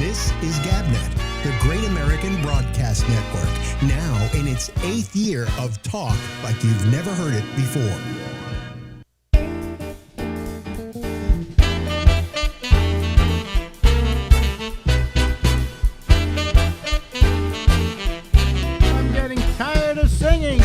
This is GabNet, the Great American Broadcast Network, now in its 8th year of talk like you've never heard it before. I'm getting tired of singing.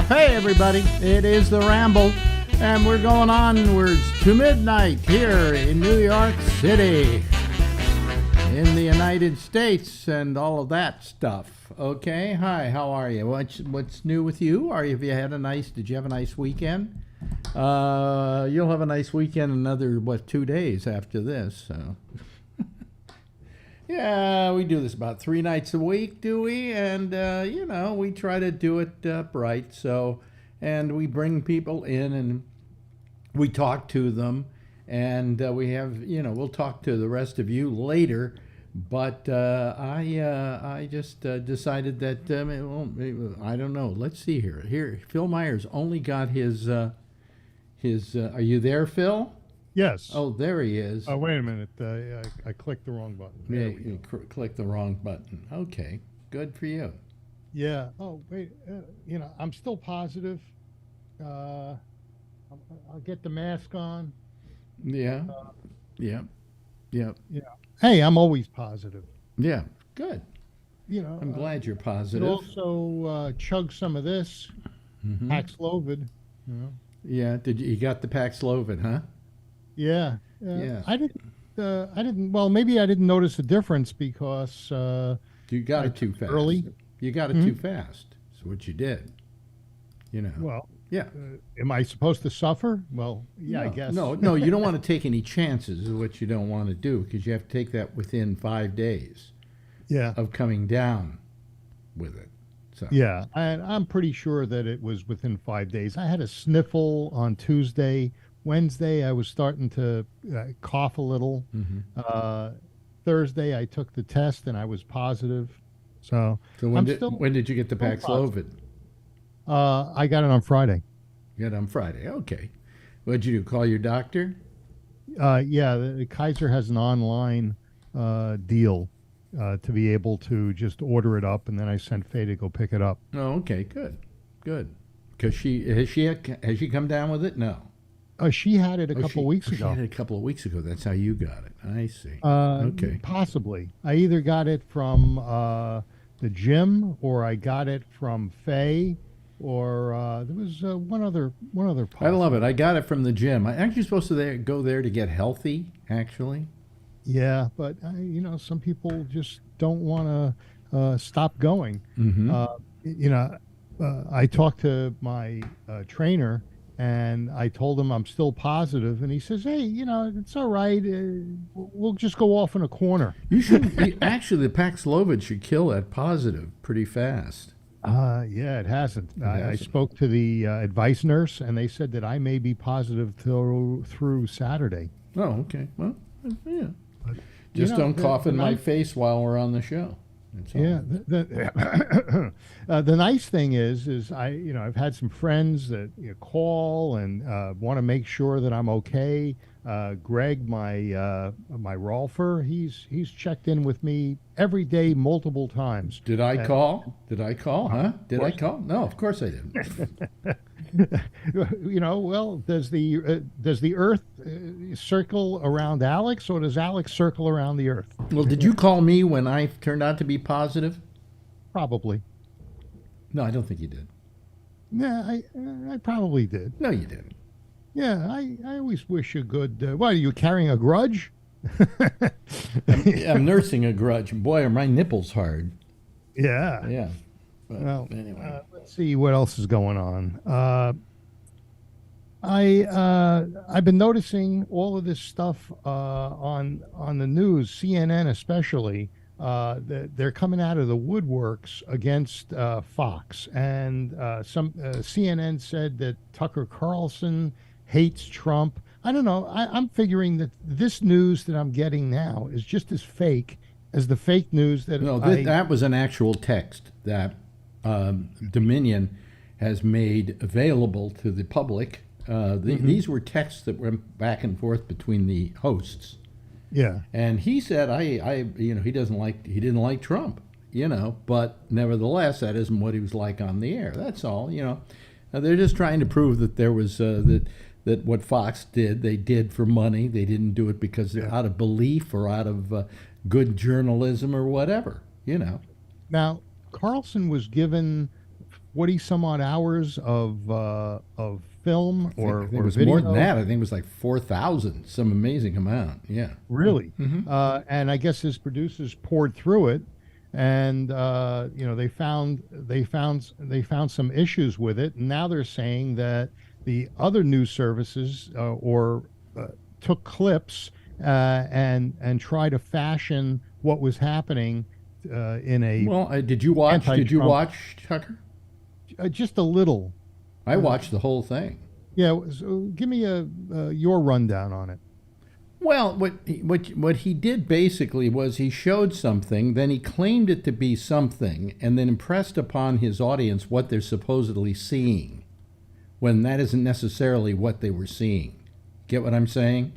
Hey everybody, it is the Ramble, and we're going onwards to midnight here in New York City, in the United States, and all of that stuff. Okay, hi, how are you? What's new with you? Did you have a nice weekend? You'll have a nice weekend another 2 days after this, so. Yeah, we do this about 3 nights a week, do we? And, we try to do it right. So, and we bring people in and we talk to them. And we have, we'll talk to the rest of you later. But I just decided that, I don't know. Let's see here. Here, Phil Myers only got his are you there, Phil? Yes. Oh, there he is. Oh, wait a minute. I clicked the wrong button. Yeah, you click the wrong button. Okay, good for you. Yeah. Oh, wait. I'm still positive. I'll get the mask on. Yeah. Yeah. Yeah. Hey, I'm always positive. Yeah. Good. I'm glad you're And positive. also chug some of this Paxlovid. Yeah. You got the Paxlovid, huh? Yeah. Yeah. I didn't. Well, maybe I didn't notice a difference because You got it too fast. early. You got it too fast. That's what you did. Well, Yeah. am I supposed to suffer? Well, yeah, I No, guess. No, you don't want to take any chances is what you don't want to do, because you have to take that within 5 days Yeah. of coming down with it. So. Yeah, and I'm pretty sure that it was within 5 days. I had a sniffle on Tuesday. Wednesday, I was starting to cough a little. Thursday, I took the test and I was positive. So when did you get the Paxlovid? I got it on Friday. You got it on Friday. Okay. What'd you do? Call your doctor? Yeah, the Kaiser has an online deal to be able to just order it up, and then I sent Faye to go pick it up. Oh, okay. Good. Because has she come down with it? No. She had it a couple weeks ago. She had it a couple of weeks ago. That's how you got it. I see. Okay. Possibly. I either got it from the gym, or I got it from Faye, or there was one other. I love it. I got it from the gym. I actually supposed to go there to get healthy. Actually. Yeah, but some people just don't want to stop going. I talked to my trainer. And I told him I'm still positive, and he says, "Hey, it's all right. We'll just go off in a corner." You should actually, the Paxlovid should kill that positive pretty fast. Yeah, it hasn't. I spoke to the advice nurse, and they said that I may be positive through Saturday. Oh, okay. Well, yeah. But, just don't cough in my face while we're on the show. Yeah. The nice thing is I've had some friends that call and want to make sure that I'm okay. Greg, my Rolfer, he's checked in with me every day, multiple times. Did I call? Huh? Did I call? No, of course I didn't. Well, does the Earth circle around Alex, or does Alex circle around the Earth? Well, did you call me when I turned out to be positive? Probably. No, I don't think you did. Yeah, I probably did. No, you didn't. Yeah, I always wish you good. What, are you carrying a grudge? I'm nursing a grudge. Boy, are my nipples hard. Yeah. Yeah. But well, anyway, let's see what else is going on. I've been noticing all of this stuff on the news, CNN especially. They're coming out of the woodworks against Fox, and some CNN said that Tucker Carlson hates Trump. I don't know. I'm figuring that this news that I'm getting now is just as fake as the fake news that that was an actual text that Dominion has made available to the public. These were texts that went back and forth between the hosts. Yeah. And he said, he didn't like Trump, but nevertheless, that isn't what he was like on the air. That's all, They're just trying to prove that there was, that what Fox did, they did for money. They didn't do it because they're out of belief or out of good journalism or whatever, Now, Carlson was given 40 some odd hours of film I think it or was video. more than that. I think it was like 4,000, some amazing amount. Yeah. Really? And I guess his producers poured through it, and they found some issues with it. And now they're saying that the other news services took clips and try to fashion what was happening in a did you watch Tucker? Just a little. I watched the whole thing. Yeah, so give me your rundown on it. Well, what he did basically was he showed something, then he claimed it to be something, and then impressed upon his audience what they're supposedly seeing, when that isn't necessarily what they were seeing. Get what I'm saying?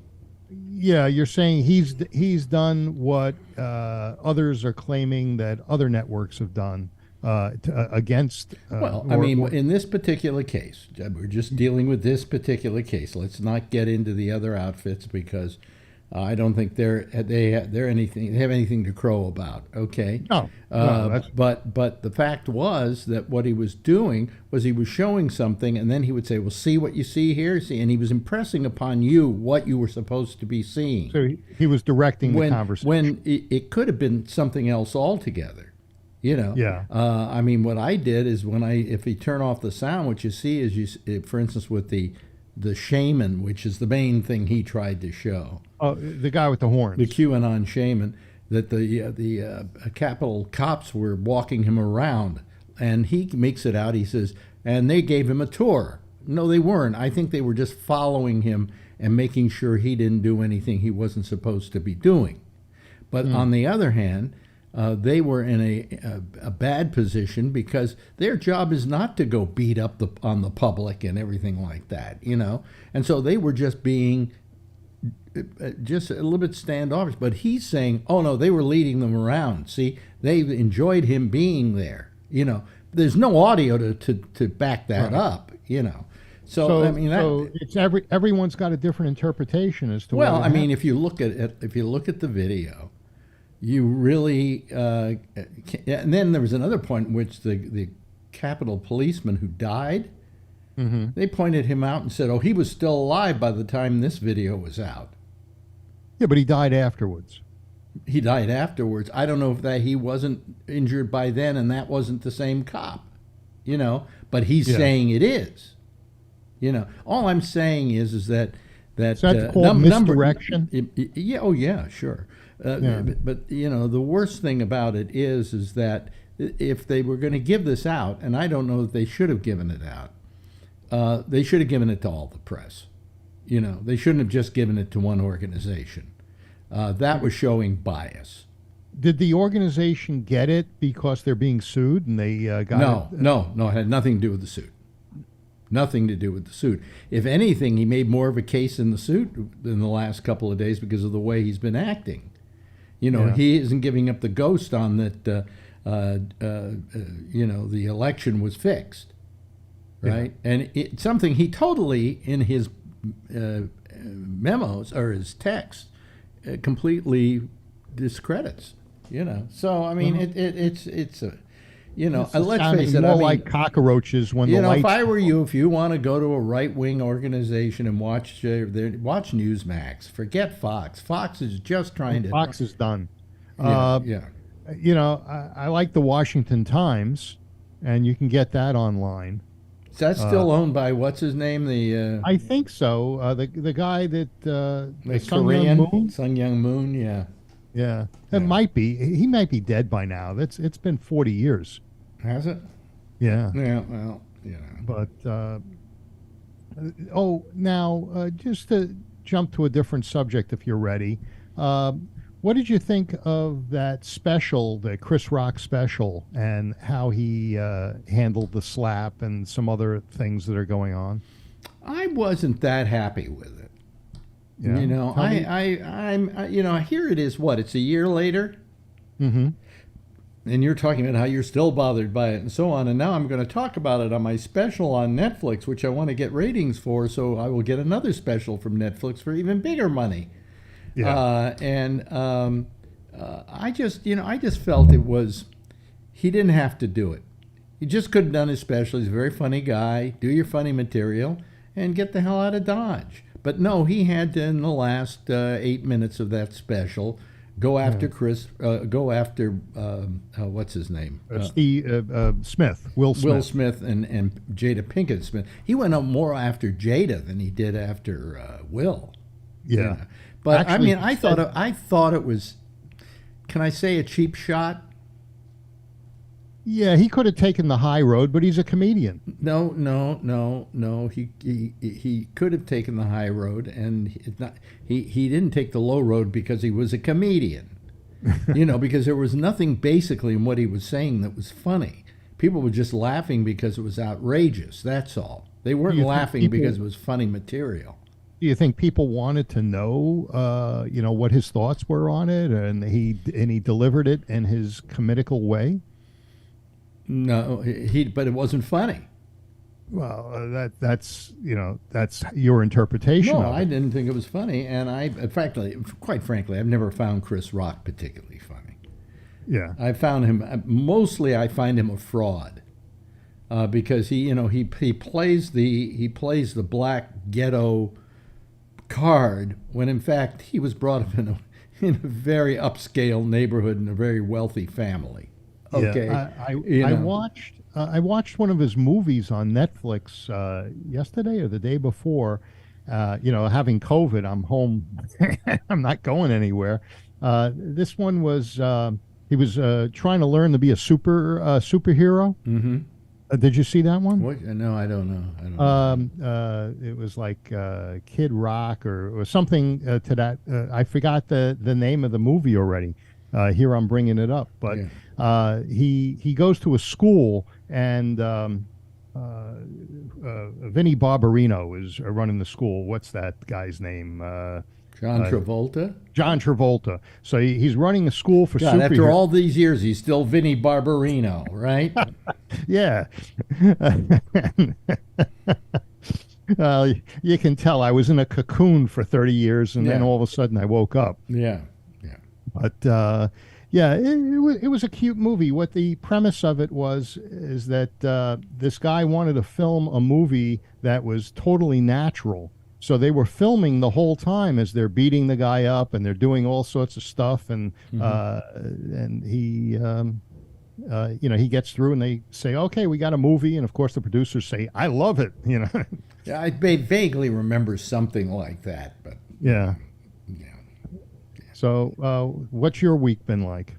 Yeah, you're saying he's done what others are claiming that other networks have done against. In this particular case, we're just dealing with this particular case. Let's not get into the other outfits because I don't think they have anything to crow about. Okay. No. But the fact was that what he was doing was he was showing something, and then he would say, "Well, see what you see here, see," and he was impressing upon you what you were supposed to be seeing. So he was directing the conversation. When it could have been something else altogether. Yeah. What I did is if you turn off the sound, what you see is for instance, with the shaman, which is the main thing he tried to show. Oh, the guy with the horns. The QAnon shaman, that the Capitol cops were walking him around, and he makes it out. He says, and they gave him a tour. No, they weren't. I think they were just following him and making sure he didn't do anything he wasn't supposed to be doing. But on the other hand, they were in a bad position because their job is not to go beat up on the public and everything like that, And so they were just being just a little bit standoffish. But he's saying, oh, no, they were leading them around. See, they enjoyed him being there, There's no audio to back that up, So it's everyone's got a different interpretation as to. Well, if you look at it, if you look at the video, you really, and then there was another point in which the Capitol policeman who died, they pointed him out and said, "Oh, he was still alive by the time this video was out." Yeah, but he died afterwards. He died afterwards. I don't know if he wasn't injured by then, and that wasn't the same cop, But he's saying it is. All I'm saying is that is that called misdirection? Yeah. Oh, yeah. Sure. But the worst thing about it is that if they were going to give this out, and I don't know that they should have given it out, they should have given it to all the press. They shouldn't have just given it to one organization. That was showing bias. Did the organization get it because they're being sued and they got it? No. It had nothing to do with the suit. Nothing to do with the suit. If anything, he made more of a case in the suit in the last couple of days because of the way he's been acting. He isn't giving up the ghost on that, the election was fixed, right? Yeah. And it's something he totally, in his memos or his text, completely discredits, So, it's a... let's face it. More like cockroaches when the lights. If I were you, if you want to go to a right-wing organization and watch Newsmax, forget Fox. Fox is just trying to. Fox is done. Yeah. I like the Washington Times, and you can get that online. Is that still owned by what's his name? I think so. The guy that Sun Myung Moon. Yeah. Yeah, it might be. He might be dead by now. It's been 40 years. Has it? Yeah. Yeah. Well, But now just to jump to a different subject, if you're ready, What did you think of that special, the Chris Rock special, and how he handled the slap and some other things that are going on? I wasn't that happy with it. Yeah. You know, Tell me. you know, here it is. What? It's a year later, Mm-hmm. and you're talking about how you're still bothered by it and so on. And now I'm going to talk about it on my special on Netflix, which I want to get ratings for. So I will get another special from Netflix for even bigger money. Yeah. I just, you know, I just felt it was, he didn't have to do it. He just could have done his special. He's a very funny guy. Do your funny material and get the hell out of Dodge. But no, he had to, in the last 8 minutes of that special, go after what's his name? Steve Smith, Will Smith. Will Smith and Jada Pinkett Smith. He went up more after Jada than he did after Will. Yeah. You know. But Actually, I mean, I thought it was, can I say, a cheap shot? Yeah, he could have taken the high road, but he's a comedian. No. He could have taken the high road, and he didn't take the low road because he was a comedian. You know, because there was nothing basically in what he was saying that was funny. People were just laughing because it was outrageous. That's all. They weren't laughing because it was funny material. Do you think people wanted to know, what his thoughts were on it, and he delivered it in his comical way? No, but it wasn't funny. Well, that's your interpretation. No, of I it. didn't think it was funny, and quite frankly, I've never found Chris Rock particularly funny. Yeah, I found him mostly. I find him a fraud because he plays the black ghetto card when in fact he was brought up in a very upscale neighborhood in a very wealthy family. Okay, yeah, I watched one of his movies on Netflix yesterday or the day before. Having COVID, I'm home. I'm not going anywhere. This one was he was trying to learn to be a superhero. Mm-hmm. Did you see that one? What? No, I don't know. It was like Kid Rock or something to that. I forgot the name of the movie already. Here I'm bringing it up, but Yeah. he goes to a school and Vinnie Barbarino is running the school. What's that guy's name? John Travolta. John Travolta. So he's running a school for God, superheroes. after all these years, he's still Vinnie Barbarino, right? Yeah. You can tell I was in a cocoon for 30 years, and then Yeah. all of a sudden I woke up. Yeah. But it was a cute movie. What the premise of it is that this guy wanted to film a movie that was totally natural. So they were filming the whole time as they're beating the guy up and they're doing all sorts of stuff, and he. He gets through and they say, okay, we got a movie. And of course the producers say, I love it. Yeah, I vaguely remember something like that, but Yeah. yeah. So what's your week been like?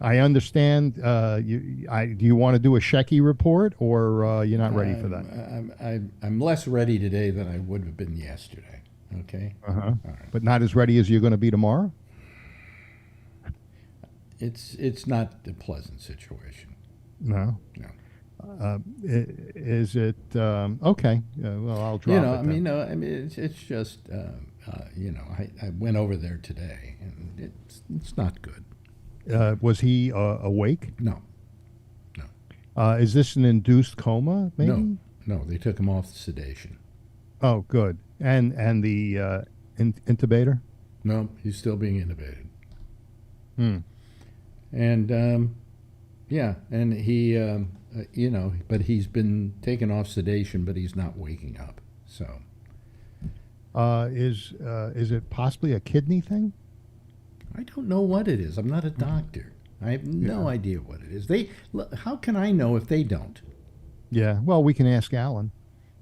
I understand. Do you want to do a Shecky report, or you're not ready for that? I'm less ready today than I would have been yesterday. Okay. Uh-huh. But not as ready as you're going to be tomorrow? It's not a pleasant situation. No. No. Is it okay? Well, I'll drop it. It's just I went over there today and it's not good. Was he awake? No. Is this an induced coma? Maybe. No, they took him off the sedation. Oh, good. And the intubator. No, he's still being intubated. Hmm. And and he but he's been taken off sedation, but he's not waking up. So Is it possibly a kidney thing? I don't know what it is. I'm not a doctor. I have no idea what it is. How can I know if they don't? Yeah. Well, we can ask Alan.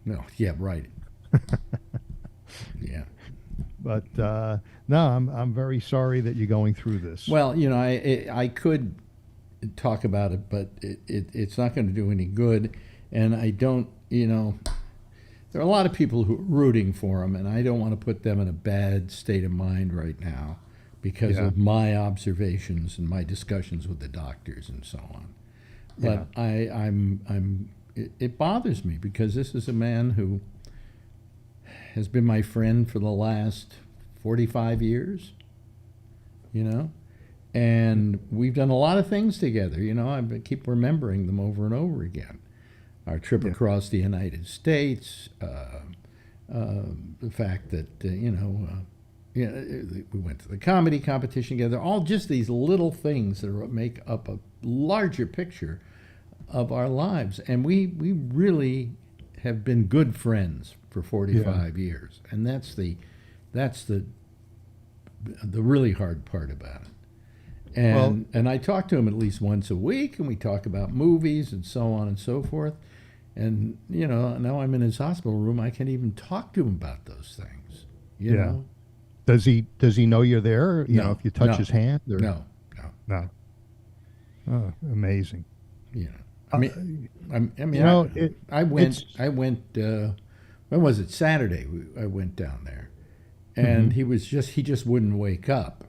No. Yeah. Right. Yeah. But no, I'm very sorry that you're going through this. Well, I could talk about it, but it's not going to do any good. And I don't, there are a lot of people who are rooting for him, and I don't want to put them in a bad state of mind right now. because Yeah. of my observations and my discussions with the doctors and so on. But it bothers me because this is a man who has been my friend for the last 45 years, you know, and we've done a lot of things together. You know, I keep remembering them over and over again. Our trip across the United States, the fact that, we went to the comedy competition together, all just these little things that make up a larger picture of our lives. And we really have been good friends for 45 years. And that's the really hard part about it. And I talk to him at least once a week, and we talk about movies and so on and so forth. And, you know, now I'm in his hospital room, I can't even talk to him about those things, you know? Does he know you're there? You No, know, if you touch no, his hand? Or? No. Oh, amazing. You know, I mean, I went. When was it? Saturday. I went down there, and he just wouldn't wake up.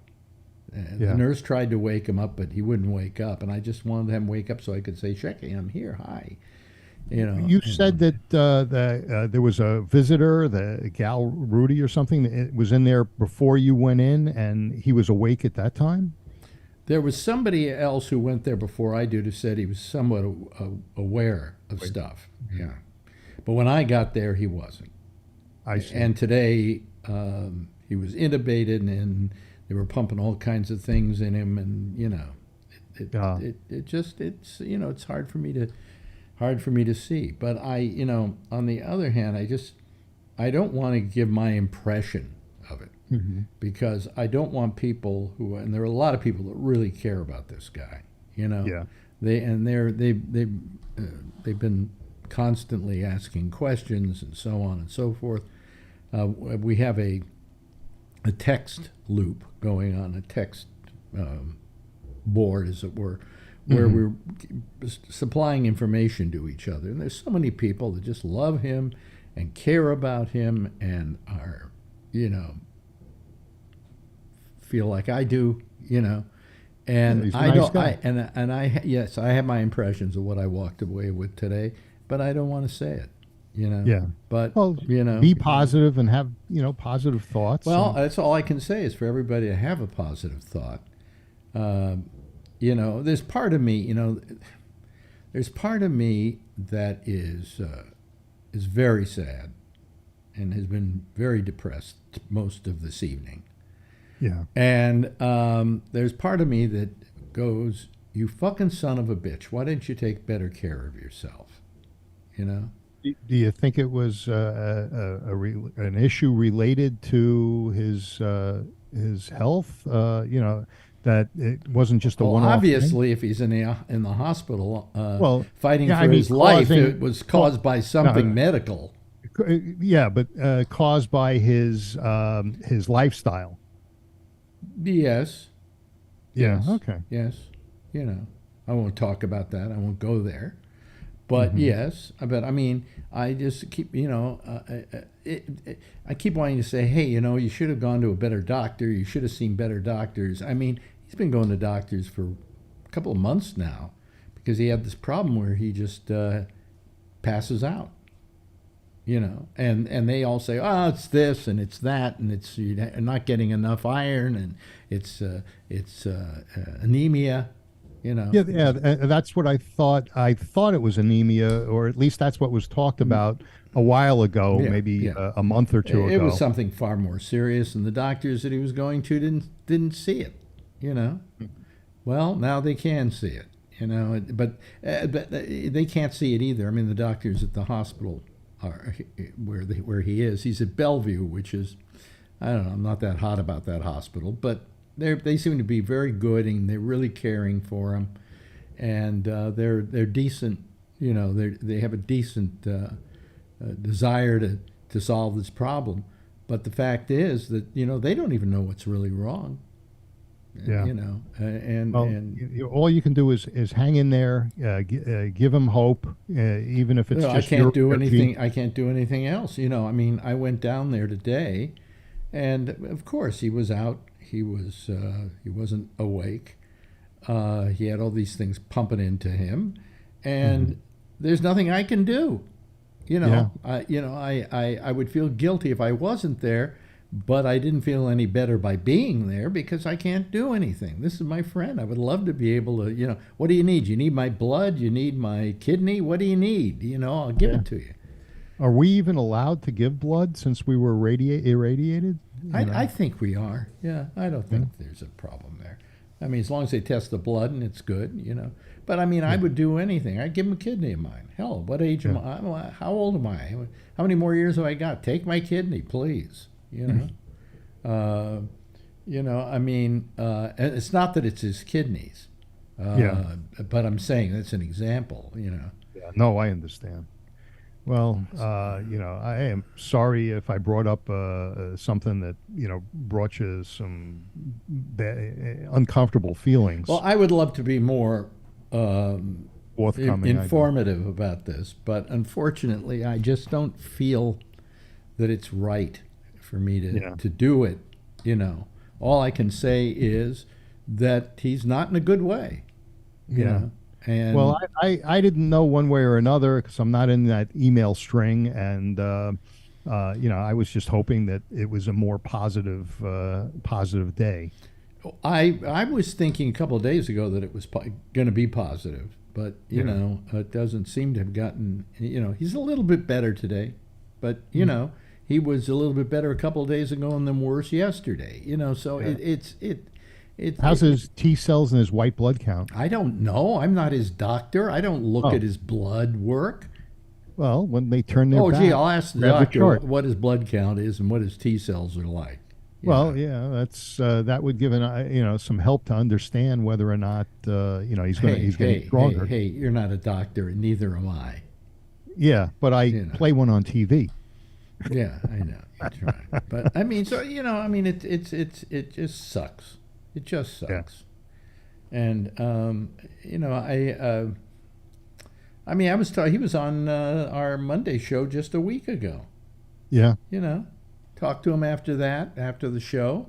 The nurse tried to wake him up, but he wouldn't wake up, and I just wanted him to wake up so I could say, "Shecky, I'm here. Hi." You know. You said that there was a visitor, the gal Rudy or something, that was in there before you went in, and he was awake at that time. There was somebody else who went there before I did who said he was somewhat aware of stuff. Yeah. But when I got there, he wasn't. I see. And today, he was intubated, and they were pumping all kinds of things in him, and, you know, it's you know, it's hard for me to see. But on the other hand, I don't want to give my impression of it. Because I don't want people and there are a lot of people that really care about this guy, you know. Yeah. They've been constantly asking questions and so on and so forth. We have a text loop going on, a text board, as it were, where we're supplying information to each other. And there's so many people that just love him and care about him and are, you know, feel like I do, you know, and he's a I nice don't. guy. Yes, I have my impressions of what I walked away with today, but I don't want to say it, you know. Yeah. But you know, be positive and have positive thoughts. Well, that's all I can say is for everybody to have a positive thought. You know, there's part of me, that is very sad and has been very depressed most of this evening. Yeah. And there's part of me that goes, "You fucking son of a bitch! Why didn't you take better care of yourself?" You know. Do you think it was an issue related to his health? You know, that it wasn't just a one-off obviously, thing? If he's in the hospital, fighting for his life, it was caused by something medical. Yeah, but caused by his lifestyle. Yes. Yeah. Yes. Okay. Yes. You know, I won't talk about that. I won't go there. But yes, but I mean, I just keep, I keep wanting to say, hey, you know, you should have gone to a better doctor. You should have seen better doctors. I mean, he's been going to doctors for a couple of months now because he had this problem where he just passes out. You know, and they all say, oh, it's this and it's that, and it's you're not getting enough iron, and it's anemia. You know. Yeah, that's what I thought. I thought it was anemia, or at least that's what was talked about a while ago, maybe a month or two ago. It was something far more serious, and the doctors that he was going to didn't see it. You know. Well, now they can see it. You know, but they can't see it either. I mean, the doctors at the hospital are where he is. He's at Bellevue, which is, I don't know. I'm not that hot about that hospital, but they seem to be very good, and they're really caring for him, and they're decent. You know, they have a decent desire to solve this problem. But the fact is that, you know, they don't even know what's really wrong. Yeah. You know, and all you can do is hang in there, give him hope, even if it's just I can't do anything. I can't do anything else. You know, I mean, I went down there today, and of course he was out he wasn't awake. He had all these things pumping into him, and there's nothing I can do. I would feel guilty if I wasn't there, but I didn't feel any better by being there because I can't do anything. This is my friend. I would love to be able to, what do you need? You need my blood? You need my kidney? What do you need? I'll give it to you. Are we even allowed to give blood since we were irradiated? I think we are. Yeah, I don't think there's a problem there. I mean, as long as they test the blood and it's good. But I mean, I would do anything. I'd give him a kidney of mine. Hell, what age am I? How old am I? How many more years have I got? Take my kidney, please. I mean, it's not that it's his kidneys. But I'm saying that's an example. Yeah, no, I understand. Well, I am sorry if I brought up something that brought you some uncomfortable feelings. Well, I would love to be more forthcoming, informative about this, but unfortunately, I just don't feel that it's right for me to do it. All I can say is that he's not in a good way. And well, I didn't know one way or another because I'm not in that email string, and I was just hoping that it was a more positive day. I was thinking a couple of days ago that it was going to be positive, but it doesn't seem to have gotten. He's a little bit better today, but he was a little bit better a couple of days ago and then worse yesterday. So How's his T cells and his white blood count? I don't know. I'm not his doctor. I don't look at his blood work. Well, when they turn their back, I'll ask the doctor what his blood count is and what his T cells are like. Well, that's that would give some help to understand whether or not he's getting stronger. Hey, you're not a doctor, and neither am I. Yeah, but I play one on TV. Yeah, I know. You're trying. But I mean, so it just sucks. It just sucks. Yeah. And he was on our Monday show just a week ago. Yeah. Talked to him after the show.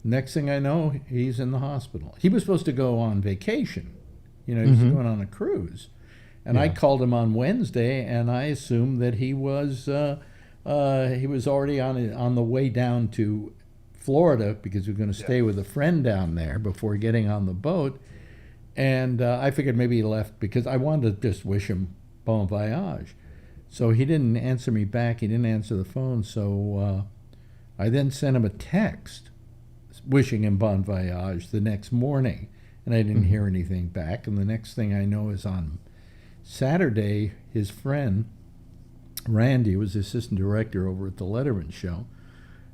Next thing I know, he's in the hospital. He was supposed to go on vacation. He was going on a cruise. And I called him on Wednesday, and I assumed that he was already on the way down to Florida because we were going to stay with a friend down there before getting on the boat. And I figured maybe he left because I wanted to just wish him bon voyage. So he didn't answer me back. He didn't answer the phone. So I then sent him a text wishing him bon voyage the next morning. And I didn't hear anything back. And the next thing I know is on Saturday, his friend, Randy, was the assistant director over at the Letterman show.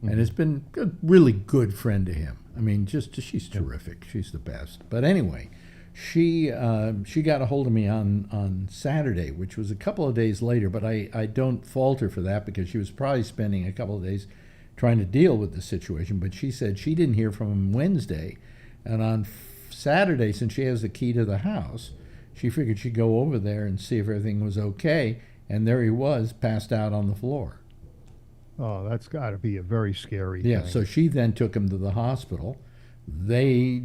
And has been a really good friend to him. I mean, she's terrific. She's the best. But anyway, she got a hold of me on Saturday, which was a couple of days later. But I don't fault her for that because she was probably spending a couple of days trying to deal with the situation. But she said she didn't hear from him Wednesday. And on Saturday, since she has the key to the house, she figured she'd go over there and see if everything was okay. And there he was, passed out on the floor. Oh, that's got to be a very scary thing. thing. So she then took him to the hospital. They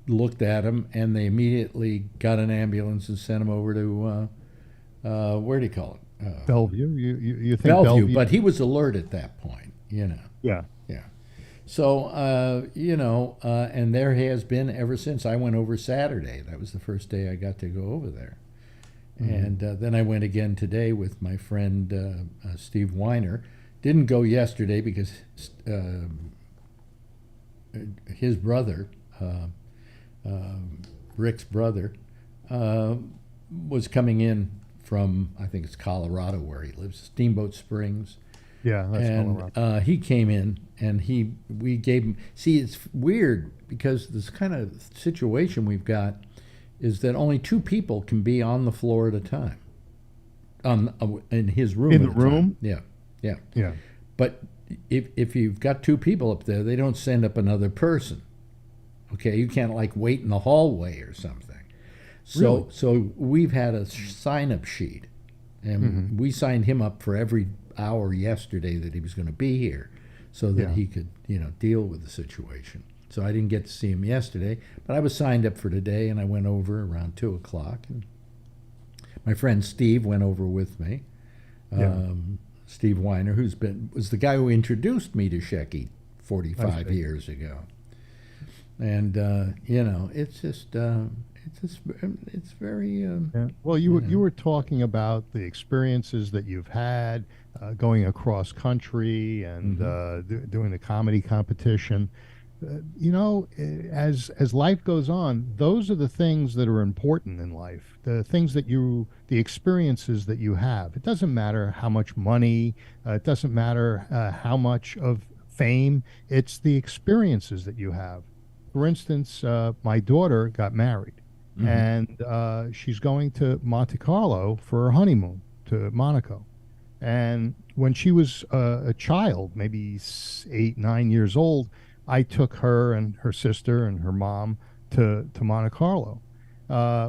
looked at him, and they immediately got an ambulance and sent him over to, where do you call it? Bellevue. You think Bellevue? But he was alert at that point, Yeah. Yeah. So, and there he has been ever since. I went over Saturday. That was the first day I got to go over there. And then I went again today with my friend Steve Weiner. Didn't go yesterday because his brother, Rick's brother, was coming in from, I think it's Colorado where he lives, Steamboat Springs. Yeah, that's Colorado. And he came in and we gave him, see, it's weird because this kind of situation we've got is that only 2 people can be on the floor at a time. In his room. In the room? Yeah. Yeah. But if you've got 2 people up there, they don't send up another person. Okay, you can't wait in the hallway or something. So we've had a sign-up sheet, and we signed him up for every hour yesterday that he was going to be here, so that he could deal with the situation. so I didn't get to see him yesterday. But I was signed up for today, and I went over around 2 o'clock. And my friend Steve went over with me. Steve Weiner, was the guy who introduced me to Shecky 45 years ago. And it's very. Well, you were talking about the experiences that you've had going across country and doing the comedy competition. As life goes on, those are the things that are important in life. The things the experiences that you have. It doesn't matter how much money. It doesn't matter how much of fame. It's the experiences that you have. For instance, my daughter got married, and she's going to Monte Carlo for her honeymoon to Monaco. And when she was a child, maybe 8, 9 years old, I took her and her sister and her mom to Monte Carlo.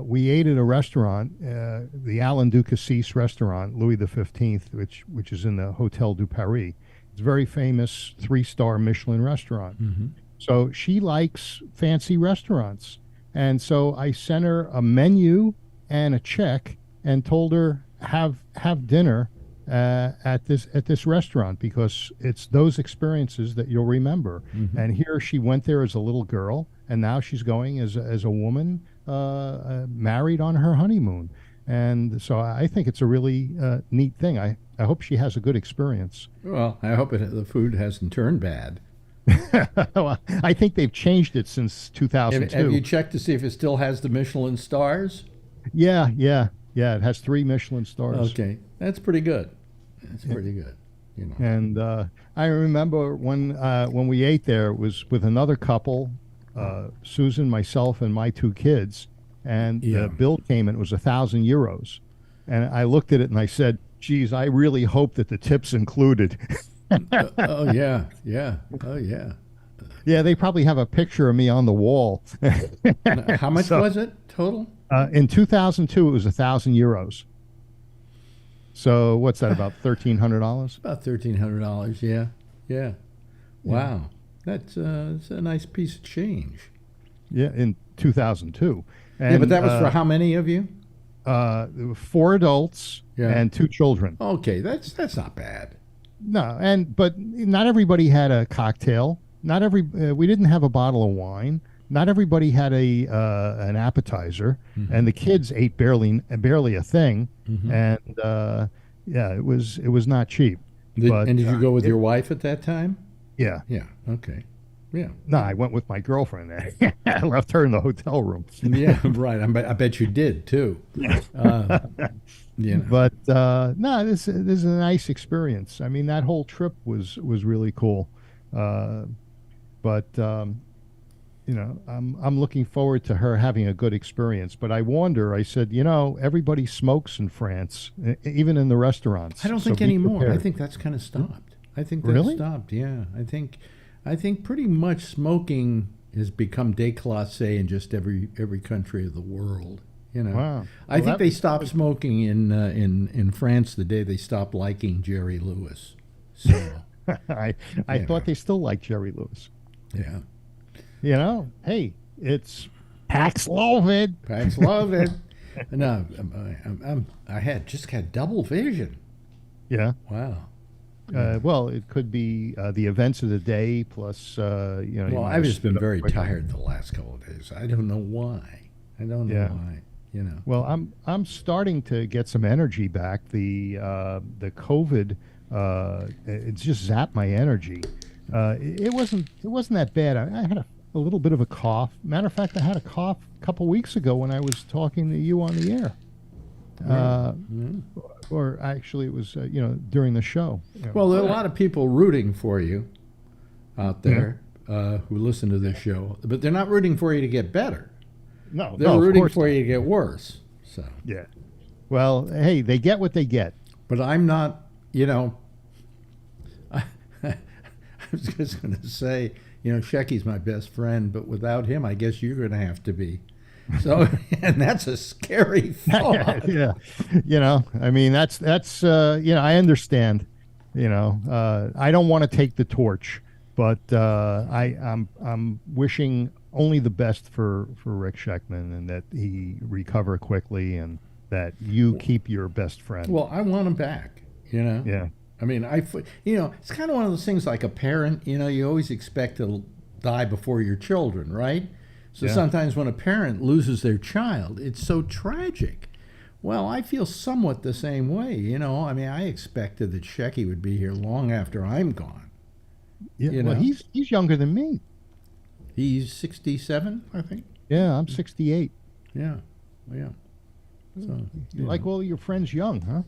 We ate at a restaurant, the Alain Ducasse restaurant, Louis XV, which is in the Hotel du Paris. It's a very famous 3-star Michelin restaurant. So she likes fancy restaurants. And so I sent her a menu and a check and told her have dinner at this restaurant, because it's those experiences that you'll remember. And here she went there as a little girl, and now she's going as a woman married on her honeymoon. And so I think it's a really neat thing. I hope she has a good experience. Well, I hope the food hasn't turned bad. Well, I think they've changed it since 2002. Have you checked to see if it still has the Michelin stars? Yeah. It has 3 Michelin stars. Okay, that's pretty good. That's pretty good. And I remember when we ate there, it was with another couple, Susan, myself, and my 2 kids. And the bill came, and it was €1,000. And I looked at it and I said, "Geez, I really hope that the tip's included." Oh yeah. Oh yeah. Yeah, they probably have a picture of me on the wall. How much was it total? In 2002, it was €1,000. So what's that, about $1,300? About $1,300. Yeah. Wow, that's a nice piece of change. Yeah, in 2002. And, but that was for how many of you? There were 4 adults and 2 children. Okay, that's not bad. No, but not everybody had a cocktail. We didn't have a bottle of wine. Not everybody had an appetizer, and the kids ate barely a thing. And it was not cheap. And did you go with your wife at that time? Yeah. Yeah. Okay. Yeah. No, I went with my girlfriend. I left her in the hotel room. Yeah, right. I bet you did too. But no, this is a nice experience. I mean, that whole trip was really cool. But I'm looking forward to her having a good experience. But I wonder, I said, everybody smokes in France, even in the restaurants. I don't think anymore. Prepared. I think that's kind of stopped. I think that's stopped. Yeah, I think pretty much smoking has become déclassé in just every country of the world. Wow. I think they stopped smoking in France the day they stopped liking Jerry Lewis. So I thought they still like Jerry Lewis. Yeah. Hey, it's Paxlovid. Paxlovid. No, I had double vision. Yeah. Wow. Well, it could be the events of the day plus, Well, I've just been very tired the last couple of days. I don't know why. Why. Well, I'm starting to get some energy back. The COVID, it just zapped my energy. It wasn't that bad. I had a little bit of a cough. Matter of fact, I had a cough a couple weeks ago when I was talking to you on the air. Or actually, it was during the show. Well, there are a lot of people rooting for you out there who listen to this show, but they're not rooting for you to get better. No, they're rooting for you to get worse. So yeah. Well, hey, they get what they get. But I'm not. I was just going to say, Shecky's my best friend, but without him, I guess you're going to have to be. So, and that's a scary thought. Yeah. I mean, that's I understand. I don't want to take the torch, But I'm wishing only the best for Rick Scheckman, and that he recover quickly, and that you keep your best friend. Well, I want him back. Yeah. I mean, it's kind of one of those things like a parent. You always expect to die before your children, right? So Yeah. sometimes when a parent loses their child, it's so tragic. Well, I feel somewhat the same way. I mean, I expected that Shecky would be here long after I'm gone. Yeah. Well, he's younger than me. He's 67, I think. Yeah, I'm 68. Yeah, yeah. So You like all your friends young, huh?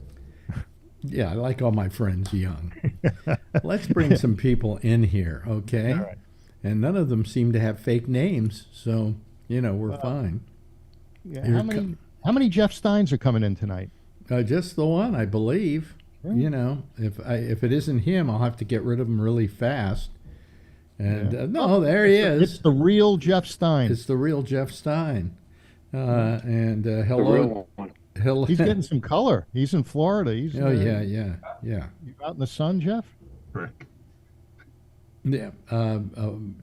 yeah, I like all my friends young. Let's bring some people in here, okay? All right. And none of them seem to have fake names, so we're fine. Yeah. Here How many Jeff Steins are coming in tonight? Just the one, I believe. Right. If it isn't him, I'll have to get rid of him really fast. And no, there he is. It's the real Jeff Stein. It's the real Jeff Stein. And hello. The real one. Hello. He's getting some color. He's in Florida. He's Oh yeah. You out in the sun, Jeff? Rick. Yeah.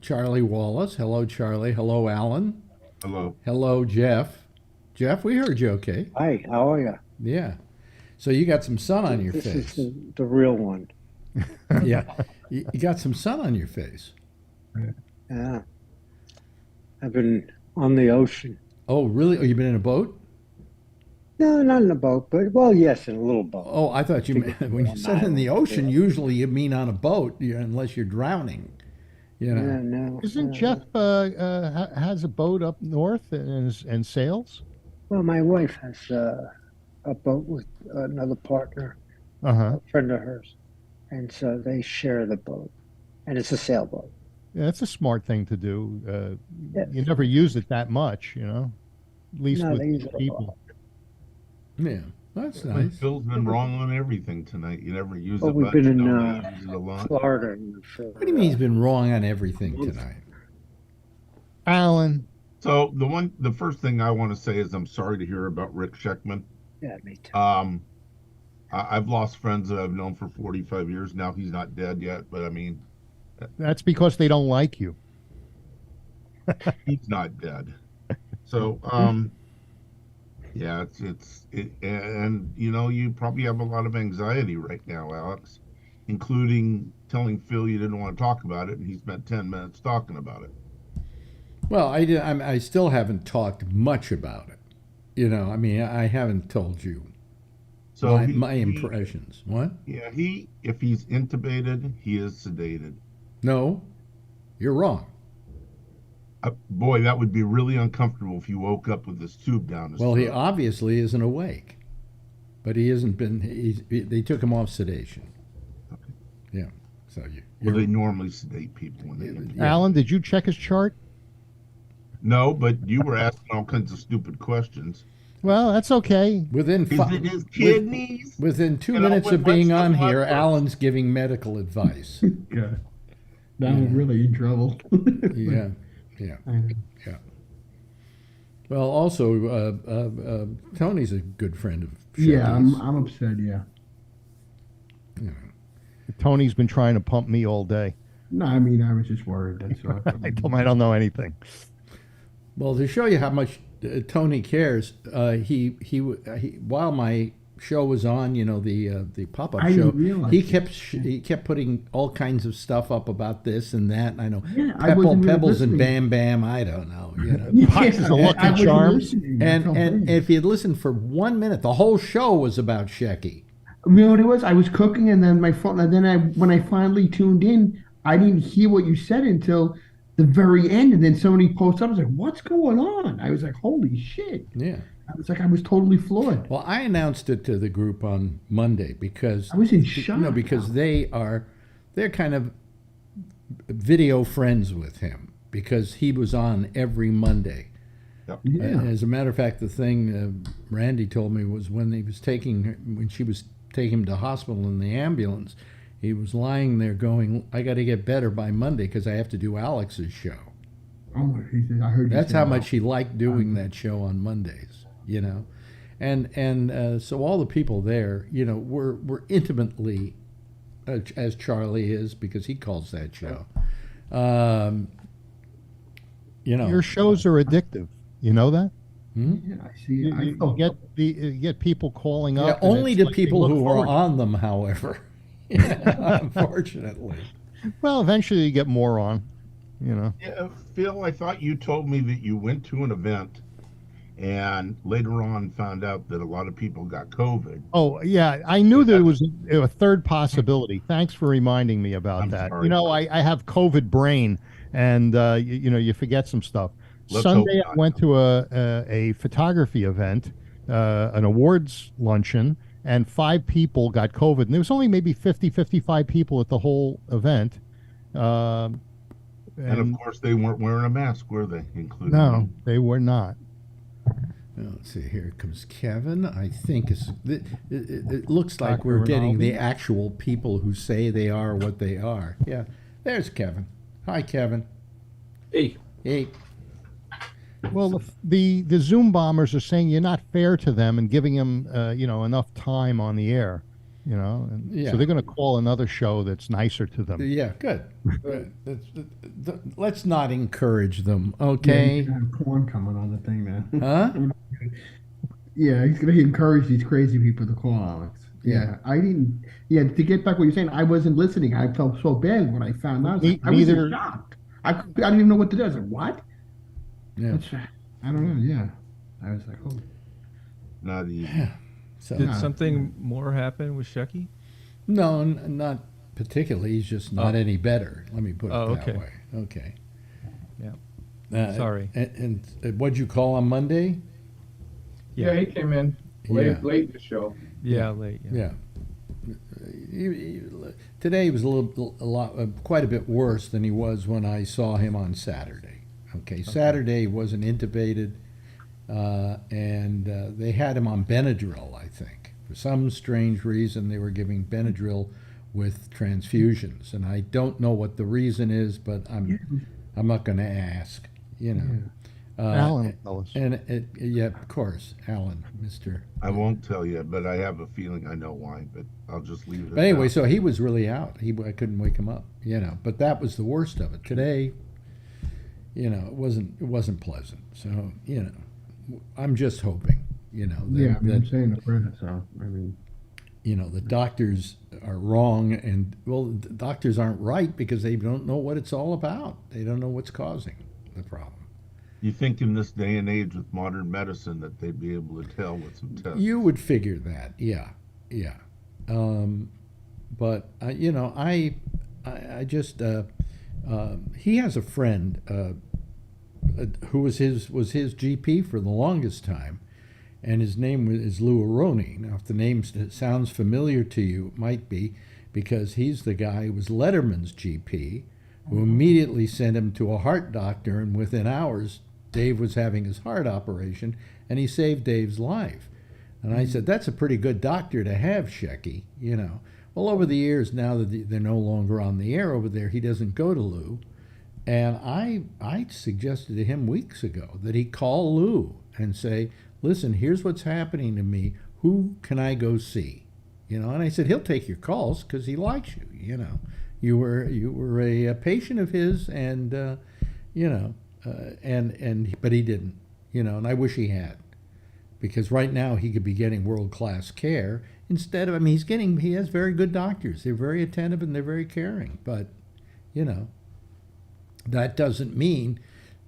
Charlie Wallace. Hello, Charlie. Hello, Alan. Hello. Hello, Jeff. Jeff, we heard you okay. Hi, how are you? Yeah. So you got some sun on your This face. is the real one. Yeah. You got some sun on your face. Yeah. I've been on the ocean. Oh, really? Oh, you been in a boat? No, not in a boat, but, well, yes, in a little boat. Oh, I thought you meant, when you said in the ocean, usually you mean on a boat, unless you're drowning. Yeah, no. Isn't Jeff has a boat up north and sails? Well, my wife has a boat with another partner, Uh-huh. a friend of hers. And so they share the boat. And it's a sailboat. Yeah, that's a smart thing to do. Yeah. You never use it that much, At least No, with they use it a people. lot. Yeah, that's nice. Phil's been wrong on everything tonight. You never use Well, it we've much. been You in don't use it a lot. Florida. What do you mean he's been wrong on everything tonight? Alan, So the first thing I want to say is I'm sorry to hear about Rick Scheckman. Yeah, me too. I've lost friends that I've known for 45 years now. He's not dead yet, but I mean, that's because they don't like you. he's not dead. So, yeah, and you probably have a lot of anxiety right now, Alex, including telling Phil you didn't want to talk about it, and he spent 10 minutes talking about it. Well, I still haven't talked much about it. I mean, I haven't told you So my impressions. What? Yeah, if he's intubated, he is sedated. No, you're wrong. Boy, that would be really uncomfortable if you woke up with this tube down his Well, he throat. obviously isn't awake, but he hasn't been. They took him off sedation. Okay. Yeah. So Well, they normally sedate people when they Yeah. Alan, did you check his chart? No, but you were asking all kinds of stupid questions. Well, that's okay. within Is it his kidneys? within 2 You know, minutes of what's being the on blood here, pressure? Alan's giving medical advice. God. Now I'm really in trouble. Yeah. Yeah. I know. Yeah. Well, also, Tony's a good friend of Yeah, Shecky's. I'm upset. Yeah. Tony's been trying to pump me all day. No, I mean I was just worried. That's all. I told him I don't know anything. Well, to show you how much Tony cares, he while my show was on, the pop-up I show, didn't realize he kept putting all kinds of stuff up about this and that. I know Yeah, I wasn't really Pebbles and listening. Bam Bam. I don't know. Box is a Lucky I wasn't Charm. listening. That's all And right. if you'd listened for 1 minute, the whole show was about Shecky. You know what it was? I was cooking, and then my phone. And then when I finally tuned in, I didn't hear what you said until the very end. And then somebody posted up. I was like, "What's going on?" I was like, "Holy shit!" Yeah. I was like, I was totally floored. Well, I announced it to the group on Monday because I was in shock. because they're kind of video friends with him because he was on every Monday. Yeah. As a matter of fact, the thing Randy told me was when she was taking him to hospital in the ambulance, he was lying there going, "I got to get better by Monday because I have to do Alex's show." Oh, he said, I heard. You That's say how that. much he liked doing that show on Mondays, and so all the people there, were intimately, as Charlie is because he calls that show, You know, Your shows are addictive. You know that? Yeah, I see. You, I you felt you get people calling yeah, up. and only it's to like they people look who are forward- on them, however. Unfortunately. Well, eventually you get more on. You know. Yeah, Phil, I thought you told me that you went to an event and later on found out that a lot of people got COVID. Oh yeah, I knew there That's- was a third possibility. Thanks for reminding me about I'm that. sorry. You know, I have COVID brain, and you know you forget some stuff. Let's Sunday hope I not. went to a photography event, an awards luncheon, and 5 people got COVID. And there was only maybe 50, 55 people at the whole event. Um, And of course, they weren't wearing a mask, were they? Including no, you? they were not. Let's see. Here comes Kevin. I think it looks like Dr. we're getting the Rinaldi? actual people who say they are what they are. Yeah. There's Kevin. Hi, Kevin. Hey, Hey. Well, the Zoom bombers are saying you're not fair to them and giving them you know enough time on the air, you know, and Yeah. so they're going to call another show that's nicer to them. Yeah. Good. Good. Let's not encourage them. Yeah, Okay. he's gonna have porn coming on the thing, man. Huh? Yeah, he's gonna encourage these crazy people to call Alex. Yeah. I didn't. Yeah, to get back what you're saying, I wasn't listening. I felt so bad when I found out. I was Neither- shocked. I didn't even know what to do. I was like, "What?" Yeah. I don't know. Yeah, I was like, "Oh." Not easy. So Did something more happen with Shecky? no, not particularly. He's just not any better. Let me put it Oh, that okay. way. Okay. Yeah. Sorry. And what'd you call on Monday? yeah, he came in Yeah. late in the show. Yeah, late. Yeah. Yeah. Today he was quite a bit worse than he was when I saw him on Saturday. Okay, Saturday he wasn't intubated, and they had him on Benadryl, I think. For some strange reason, they were giving Benadryl with transfusions, and I don't know what the reason is, but I'm not going to ask. You know. Alan will tell us. And yeah, of course, Alan, Mr. I won't tell you, but I have a feeling I know why. But I'll just leave it. But anyway, so he was really out. I couldn't wake him up, you know. But that was the worst of it. Today, you know, it wasn't pleasant. So you know, I'm just hoping, you know, that, Yeah, I mean, I'm that saying a prayer. So I mean, you know the doctors are wrong, and well, the doctors aren't right because they don't know what it's all about. They don't know what's causing the problem. You think in this day and age with modern medicine that they'd be able to tell with some tests? You would figure that, yeah. But you know, I just he has a friend who was his GP for the longest time, and his name is Lou Aroni. Now, if the name sounds familiar to you, it might be because he's the guy who was Letterman's GP, who immediately sent him to a heart doctor, and within hours, Dave was having his heart operation, and he saved Dave's life. And I said, that's a pretty good doctor to have, Shecky, you know. Well, over the years, now that they're no longer on the air over there, he doesn't go to Lou. And I suggested to him weeks ago that he call Lou and say, listen, here's what's happening to me. Who can I go see? You know, and I said, he'll take your calls because he likes you, you know. You were a patient of his, and, you know, but he didn't, you know, and I wish he had, because right now he could be getting world-class care instead of, I mean, he has very good doctors. They're very attentive and they're very caring, but, you know, that doesn't mean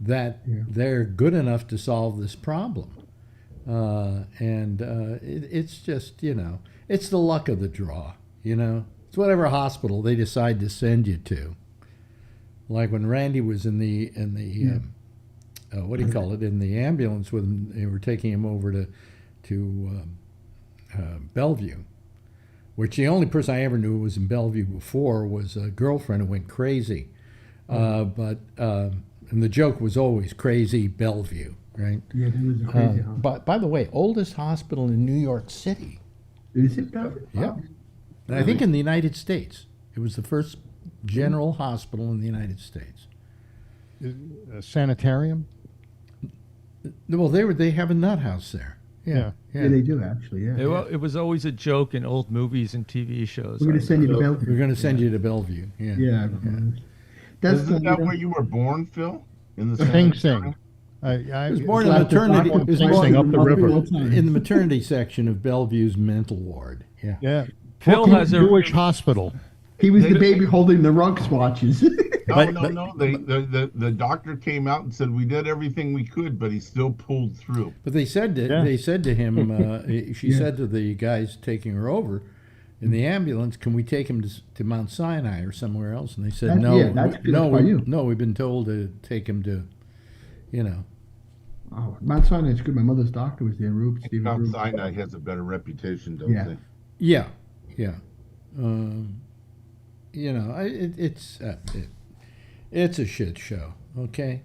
that they're good enough to solve this problem. It's just, you know, it's the luck of the draw, you know. It's whatever hospital they decide to send you to. Like when Randy was in the what do you call it, in the ambulance with him, they were taking him over to Bellevue, which the only person I ever knew who was in Bellevue before was a girlfriend who went crazy. And the joke was always crazy Bellevue, right? yeah, that was a crazy. But by the way, oldest hospital in New York City. Is it Belgium? Yeah. And I think in the United States. It was the first general hospital in the United States. A sanitarium. Well, they have a nut house there. Yeah. Yeah, they do actually. Yeah. It was always a joke in old movies and TV shows. We're gonna send you to Belgium. We're going to send you to Bellevue. Yeah. Yeah. That's Isn't that where you were born, Phil? In the Sing sanitarium? Sing. I He was born in Like the maternity. doctor He was Sing born Sing up the river. in the maternity section of Bellevue's mental ward. Yeah. Yeah. Phil Brooklyn has a Jewish Hospital. He was the baby holding the rug swatches. No. The doctor came out and said we did everything we could, but he still pulled through. But they said to him, she said to the guys taking her over in the ambulance, "Can we take him to Mount Sinai or somewhere else?" And they said, That's good for you. no, we've been told to take him to, Oh, Mount Sinai's good. My mother's doctor was there, Stephen Mount Rube. Sinai has a better reputation, don't Yeah. they? Yeah. It's a shit show. Okay,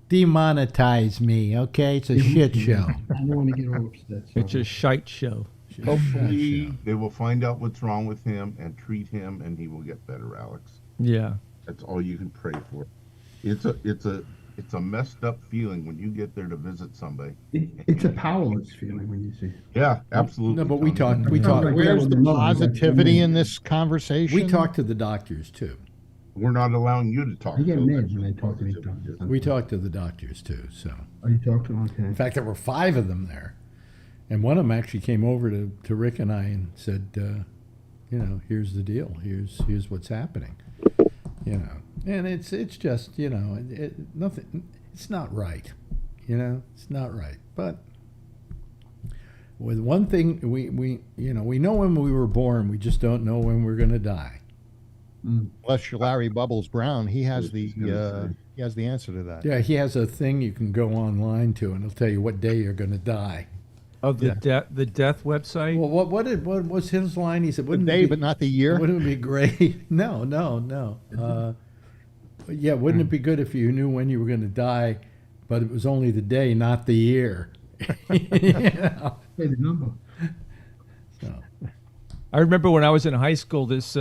demonetize me. Okay, it's a shit show. I don't want to get all upset. it's a shite show. Hopefully, they will find out what's wrong with him and treat him, and he will get better, Alex. Yeah. That's all you can pray for. It's a messed up feeling when you get there to visit somebody. It's a powerless feeling when you see. Yeah, absolutely. No, but we Tony. talked. Where's the positivity in this conversation? We talked to the doctors too. We're not allowing you to talk. I get to mad them. when I talk to these doctors. We talked to the doctors too. So, Oh, you talk to them? Okay. in fact, there were 5 of them there, and one of them actually came over to Rick and I and said, here's the deal. Here's what's happening. And it's just nothing. It's not right. It's not right. But with one thing, we know when we were born. We just don't know when we're going to die. Unless you're Larry Bubbles Brown, he has the answer to that. Yeah, he has a thing you can go online to, and it'll tell you what day you're going to die. Of the the death website. Well, what was his line? He said, The "Wouldn't day, it be, but not the year. Wouldn't it be great?" No. Yeah, wouldn't it be good if you knew when you were going to die, but it was only the day, not the year? Say the number. So, I remember when I was in high school, this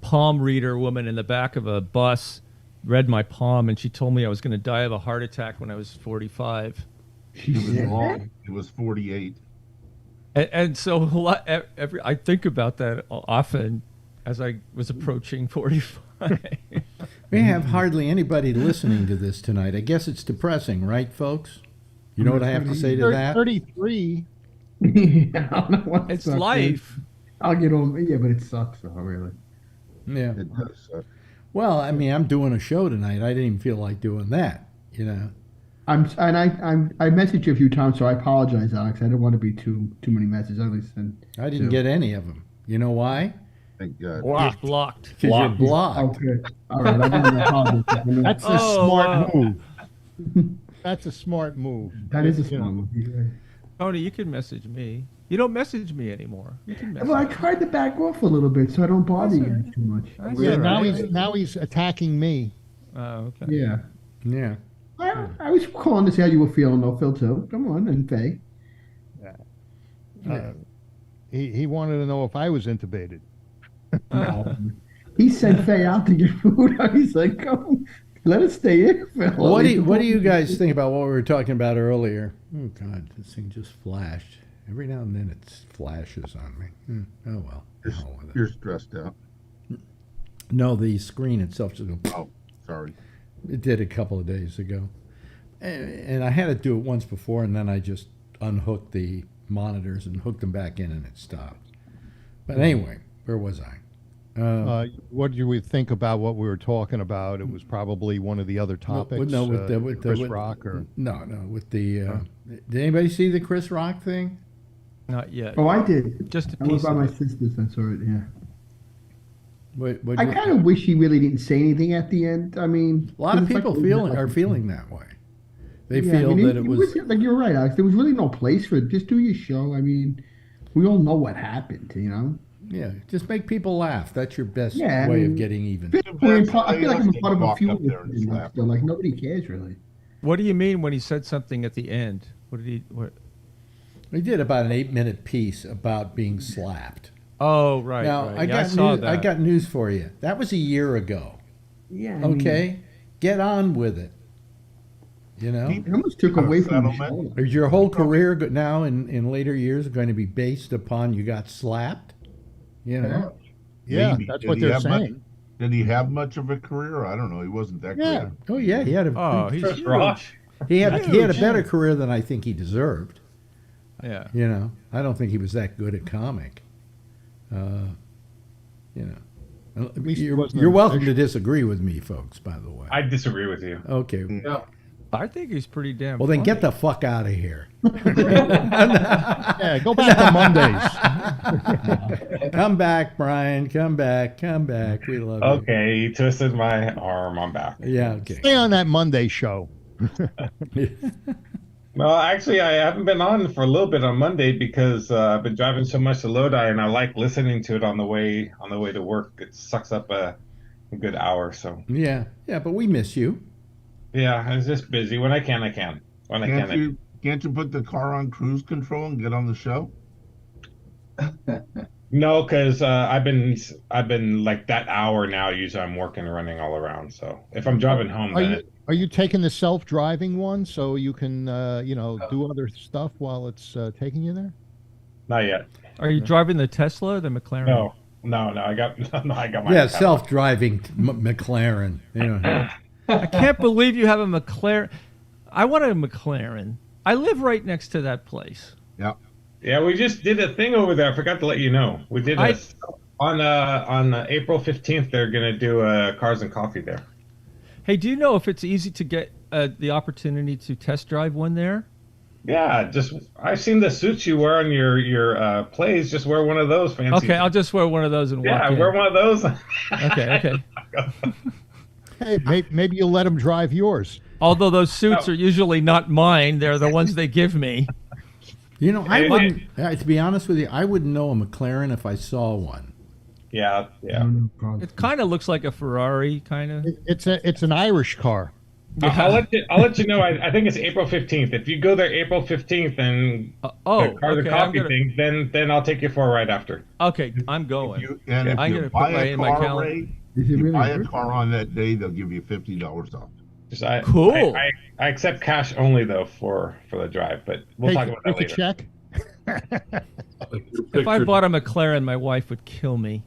palm reader woman in the back of a bus read my palm, and she told me I was going to die of a heart attack when I was 45. It was wrong. It was 48. And so I think about that often as I was approaching 45. we have hardly anybody listening to this tonight. I guess it's depressing, right, folks? You know what I have to say to that? 33. I don't know what It's sucks. life. I'll get over. Yeah, but it sucks though, really. Yeah. It does suck. Well, I mean, I'm doing a show tonight. I didn't even feel like doing that. I messaged you a few times, so I apologize, Alex. I didn't want to be too many messages. At least I didn't get any of them. You know why? Thank God. Blocked. Because you're blocked. Okay. All right. I didn't apologize. That's a smart move. That's a smart move. That is a smart move. You're right. Tony, you can message me. You don't message me anymore. You can message Well, I me. tried to back off a little bit so I don't bother That's all you right. too much. That's Yeah, all right. now he's attacking me. Oh, okay. Yeah. Yeah. I was calling to see how you were feeling, though, Phil, too. Come on, and Faye. He wanted to know if I was intubated. No. He sent Faye out to get food. He's like, come, let us stay in, Phil. What do you guys think about what we were talking about earlier? Oh God, this thing just flashed. Every now and then it flashes on me. Oh well. hell with it. You're stressed out. No, the screen itself just goes. Oh, sorry. It did a couple of days ago, and I had to do it once before, and then I just unhooked the monitors and hooked them back in, and it stopped. But anyway, where was I? What do we think about what we were talking about? It was probably one of the other topics. with Chris Rock or with the. Did anybody see the Chris Rock thing? Not yet. Oh, I did. Just a I was piece by of my it. sister's. I saw it. Yeah. What I kind of wish he really didn't say anything at the end. I mean, a lot of it's like- people are feeling that way. They Yeah, feel I mean, that it was. like you're right, Alex. There was really no place for it. Just do your show. I mean, we all know what happened. You know. Yeah, just make people laugh. That's your best Yeah, I way of mean, getting even. I feel like I'm a part of a Walk few. up there and slap. So, like nobody cares really. What do you mean when he said something at the end? What did he? What? We did about an 8-minute piece about being slapped. Oh, right. Now right. I I saw news, that. I got news for you. That was a year ago. Yeah. I mean, Okay, get on with it. You know, it almost took away from the Settlement. show. is your whole career now in later years going to be based upon you got slapped? You know, yeah, Maybe. that's Did what he they're have money? saying. Did he have much of a career? I don't know. He wasn't that Yeah. great. Oh yeah, he had a Oh, he's Chris huge. Rock. he had a better career than I think he deserved. Yeah. You know, I don't think he was that good at comic. You know, least he you're, wasn't you're an welcome official. to disagree with me, folks. By the way. I disagree with you. Okay. Yeah. I think he's pretty damn. Well, then funny. get the fuck out of here. Yeah, go back to Mondays. Come back, Brian. Come back. Come back. We love Okay, you twisted my arm. I'm back. you. Yeah. Okay. Stay on that Monday show. No, actually, I haven't been on for a little bit on Monday because I've been driving so much to Lodi, and I like listening to it on the way to work. It sucks up a good hour. So Yeah. Yeah. But we miss you. yeah, I was just busy. When I can, I can. When I Can't can, you put the car on cruise control and get on the show? no, because I've been like that hour now. Usually, I'm working, running all around. So if I'm driving home, then Are you taking the self-driving one so you can, do other stuff while it's taking you there? not yet. Are you driving the Tesla or the McLaren? No. I got my Yeah. Self-driving McLaren. You know. I can't believe you have a McLaren. I want a McLaren. I live right next to that place. Yeah. Yeah, we just did a thing over there. I forgot to let you know. We did on April 15th. They're gonna do cars and coffee there. Hey, do you know if it's easy to get the opportunity to test drive one there? Yeah, just I've seen the suits you wear on your plays. Just wear one of those fancy. Okay, I'll just wear one of those and walk in. wear one of those. Okay. Hey, maybe you'll let them drive yours. Although those suits are usually not mine, they're the ones they give me. You know, I wouldn't. To be honest with you, I wouldn't know a McLaren if I saw one. Yeah. It kind of looks like a Ferrari, kind of. It's an Irish car. I'll let you know. I think it's April 15th. If you go there April 15th and the cars and coffee thing, then I'll take you for a ride after. Okay, I'm going. If I'm you gonna put buy in my car, calendar. Ray, if you buy a car on that day, they'll give you $50 off. Cool. I accept cash only though for the drive, but we'll talk about that Take a later. check. If I bought a McLaren, my wife would kill me.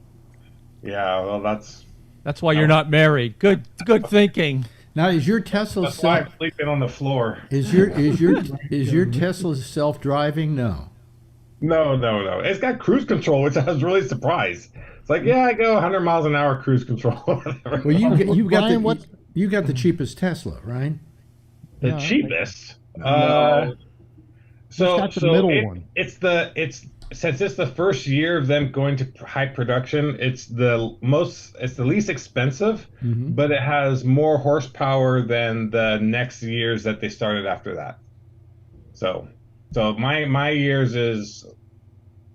Yeah, well, that's That's why you're not married. Good thinking. Now, is your Tesla that's why I'm sleeping on the floor. is your Tesla self-driving? No. No. It's got cruise control, which I was really surprised. It's like, yeah, I go 100 miles an hour cruise control. Well, you got Brian, the cheapest Tesla, right? The cheapest. So got the middle one. It's since it's the first year of them going to high production, it's the least expensive, but it has more horsepower than the next years that they started after that. So my years is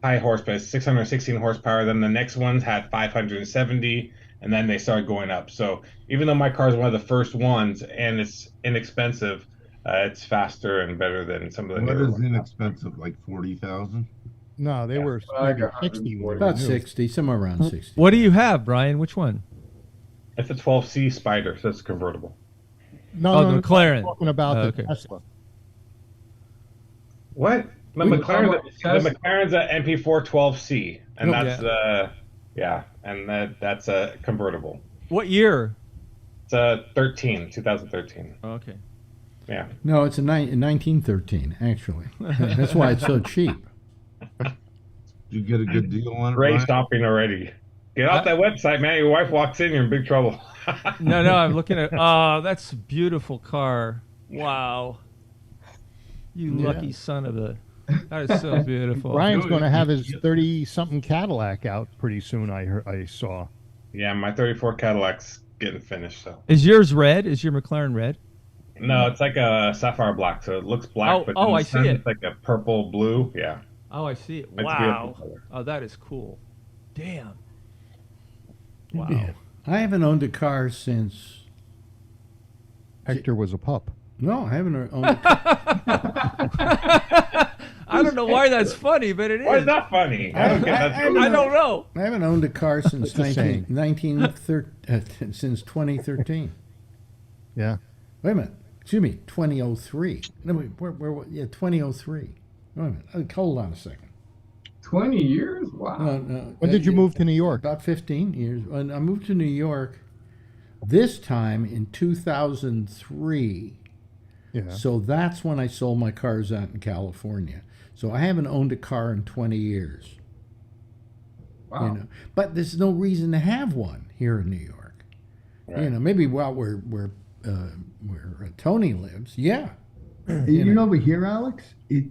high horsepower, 616 horsepower. Then the next ones had 570, and then they started going up. So even though my car is one of the first ones and it's inexpensive, it's faster and better than some of the What newer is ones. inexpensive? Like 40,000? No, they were I maybe got 60. when they About were new. 60, somewhere around 60. What do you have, Brian? Which one? It's a 12C Spider, so it's convertible. No, the McLaren. I'm talking about Oh, the okay. Tesla. What? The We McLaren's talking about the McLaren's a MP4 12C, and Oh, that's a convertible. What year? It's a 2013. Okay. Yeah. No, it's a 1913, actually. That's why it's so cheap. Did you get a good deal on it? Great Brian? shopping already. Get off that website, man. Your wife walks in, you're in big trouble. No, I'm looking at. Oh, that's a beautiful car. Wow. You lucky son of a. That is so beautiful. Brian's going to have his 30-something Cadillac out pretty soon. I saw. Yeah, my 34 Cadillac's getting finished. So Is yours red? Is your McLaren red? no, it's like a sapphire black, so it looks black, but in the I see sun it. It's like a purple blue. Yeah. Oh, I see it. It's a Wow. beautiful color. Oh, that is cool. Damn. Wow. Yeah. I haven't owned a car since. Hector was a pup. No, I haven't owned a car. I don't know why that's funny, but it is. Why is that funny? I don't get that. I don't know. I haven't owned a car since It's a saying. 1913, since 2013. Yeah. Wait a minute. Excuse me, 2003. No, wait, where 2003. Wait a minute. Hold on a second. 20 years? Wow. When did you move to New York? About 15 years. When I moved to New York, this time in 2003. Yeah. So that's when I sold my cars out in California. So I haven't owned a car in 20 years. Wow. You know, but there's no reason to have one here in New York. Right. You know, maybe where Tony lives. Yeah. You know, over here, Alex, me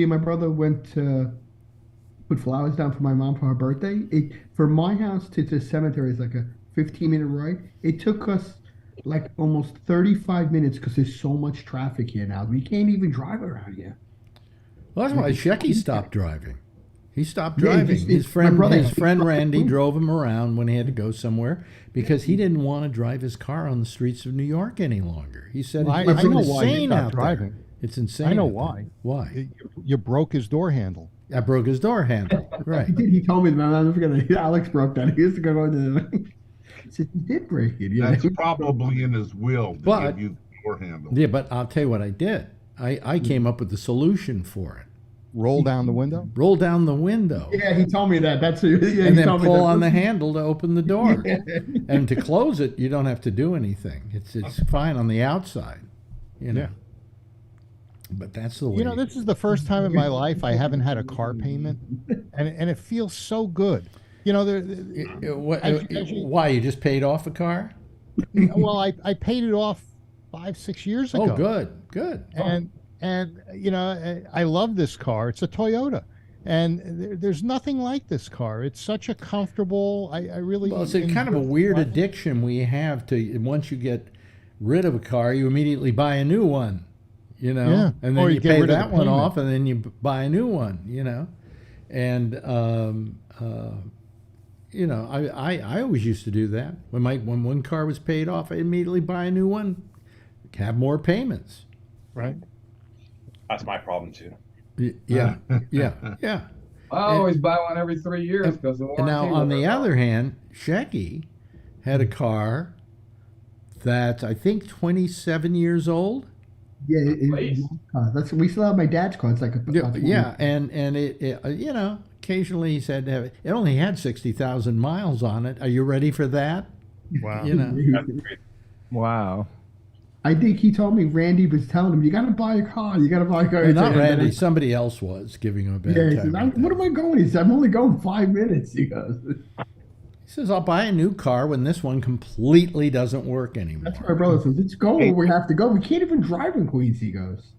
and my brother went to put flowers down for my mom for her birthday. For my house to the cemetery is like a 15-minute ride. It took us like almost 35 minutes because there's so much traffic here now. We can't even drive around here. Well, that's why Shecky stopped driving. He stopped Yeah, driving. it's- His my friend, brother- his friend Randy drove him around when he had to go somewhere because he didn't want to drive his car on the streets of New York any longer. He said Well, it's I know why he insane stopped out driving. there. It's insane. I know out there. why. Why? You broke his door handle. I broke his door handle. Right. He told me that. I'm never gonna. Alex broke that. He used to go to the. He said he did break it. You That's know? probably in his will to But- give you the door handle. Yeah, but I'll tell you what I did. I came up with the solution for it. Roll down the window. Roll down the window. Yeah, he told me that. That's yeah, he And then told me pull that. on the handle to open the door. And to close it, you don't have to do anything. It's fine on the outside. You know. Yeah. But that's the way. You know, this is the first time in my life I haven't had a car payment, and it feels so good. You know, Why you just paid off a car? well, I paid it off 5-6 years ago. Oh, good. And you know, I love this car. It's a Toyota, and there's nothing like this car. It's such a comfortable. I really. Well, it's a kind of a enjoy weird driving. addiction we have to. Once you get rid of a car, you immediately buy a new one. You know, Yeah. and Or then you you get pay rid of the that one payment. off, and then you buy a new one. You know, and you know, I always used to do that. When one car was paid off, I immediately buy a new one, have more payments. Right. That's my problem too. Yeah. I always buy one every 3 years because the warranty. And now, on will the go. other hand, Shecky had a car that's, I think, 27 years old. Yeah, Please. that's we still have my dad's car. It's like a Yeah, and it you know, occasionally he's had to have it. It only had 60,000 miles on it. Are you ready for that? Wow. You know. Wow. I think he told me Randy was telling him, "You got to buy a car. You got to buy a car." Well, not And then Randy. Somebody else was giving him a bad Yeah, he time. says, "What am I going?" He said, "I'm only going 5 minutes." He goes. He says, "I'll buy a new car when this one completely doesn't work anymore." That's what my brother says. Let's go where we have to go. We can't even drive in Queens. He goes.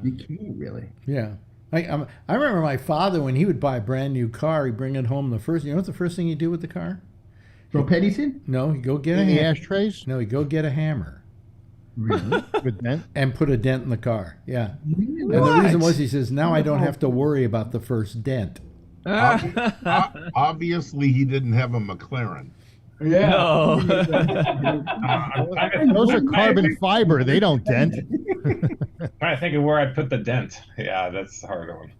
You can't really. Yeah. I remember my father, when he would buy a brand new car, he'd bring it home. You know what the first thing he'd do with the car? Throw pennies in. No, he'd go get a Any hammer. ashtrays? No, he'd go get a hammer Really? With Bennett? and put a dent in the car. Yeah. And the What? reason was, he says, now I don't have to worry about the first dent. Obviously, he didn't have a McLaren. Yeah. No. Those are carbon fiber. They don't dent. Trying to think of where I put the dent. Yeah, that's a hard one.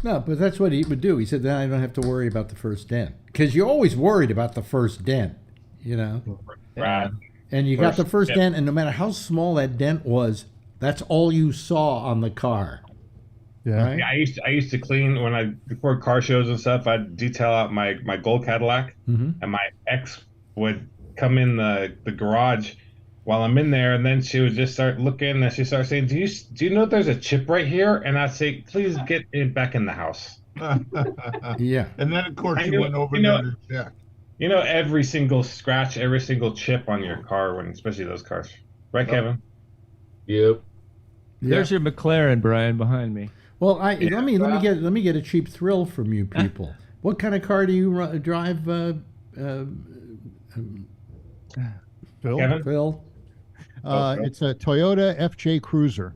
No, but that's what he would do. He said, then I don't have to worry about the first dent. Because you're always worried about the first dent, you know? Right. And you got the first First dent, and no matter how small that dent was, that's all you saw on the car. Yeah. Right? Yeah, I used to clean when I record car shows and stuff. I'd detail out my gold Cadillac, Mhm. and my ex would come in the garage while I'm in there, and then she would just start looking, and she started saying, "Do you know there's a chip right here?" And I'd say, "Please get it back in the house." Yeah. And then, of course, I you knew- went over you know- there to check. You know, every single scratch, every single chip on your car, when especially those cars, right, Kevin? Yep. There's your McLaren, Brian, behind me. Well, let me get a cheap thrill from you people. What kind of car do you drive, Phil? Kevin? Phil? It's a Toyota FJ Cruiser.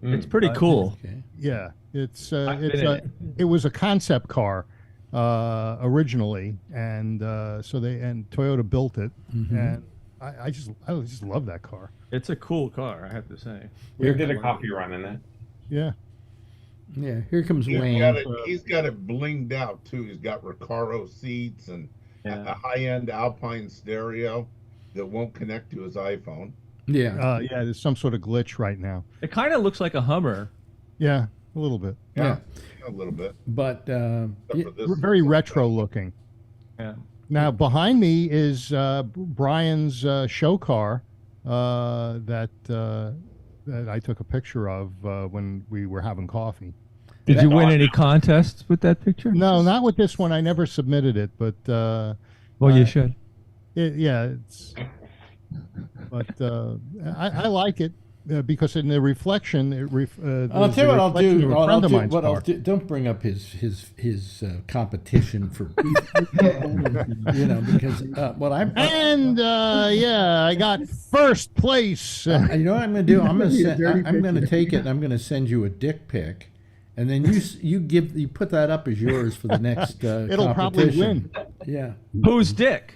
It's pretty cool. Okay. Yeah, it's I've been in it. it was a concept car originally, and Toyota built it, and I just love that car. It's a cool car, I have to say. We did a coffee run in it. Yeah, Yeah, here comes He's Wayne. got it blinged out too. He's got Recaro seats and a high-end Alpine stereo that won't connect to his iPhone. Yeah. yeah. There's some sort of glitch right now. It kind of looks like a Hummer. Yeah, A little bit. Yeah. A little bit. But Very retro looking. Yeah. Now behind me is Brian's show car that I took a picture of when we were having coffee. Did you win any contests with that picture? No, not with this one. I never submitted it, but Well, you should. It's. But I like it because in the reflection, I'll tell you what I'll do. What I'll do. Don't bring up his competition for, because what I'm. I got first place. You know what I'm going to do? I'm going to take it and I'm going to send you a dick pic. And then you put that up as yours for the next It'll probably win. Yeah. Whose dick?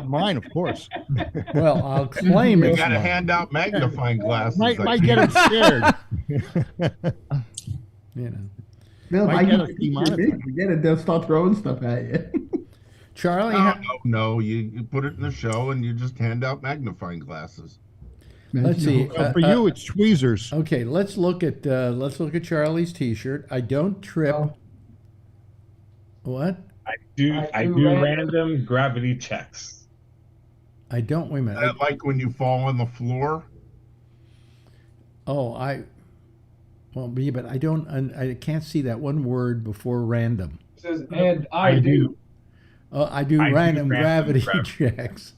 Mine, of course. Well, I'll claim it. You got to hand out magnifying glasses. Might get him scared. No, Might I get a get demonetized. forget it. They'll start throwing stuff at you. Charlie, No, you put it in the show and you just hand out magnifying glasses. let's see. For you, it's tweezers. Okay, let's look at Charlie's T-shirt. I don't trip. Oh. What? I do random gravity checks. I don't. Wait a minute. Like when you fall on the floor. Well, yeah, but I don't. I can't see that one word before random. It says, and I do. Oh, I do random gravity checks.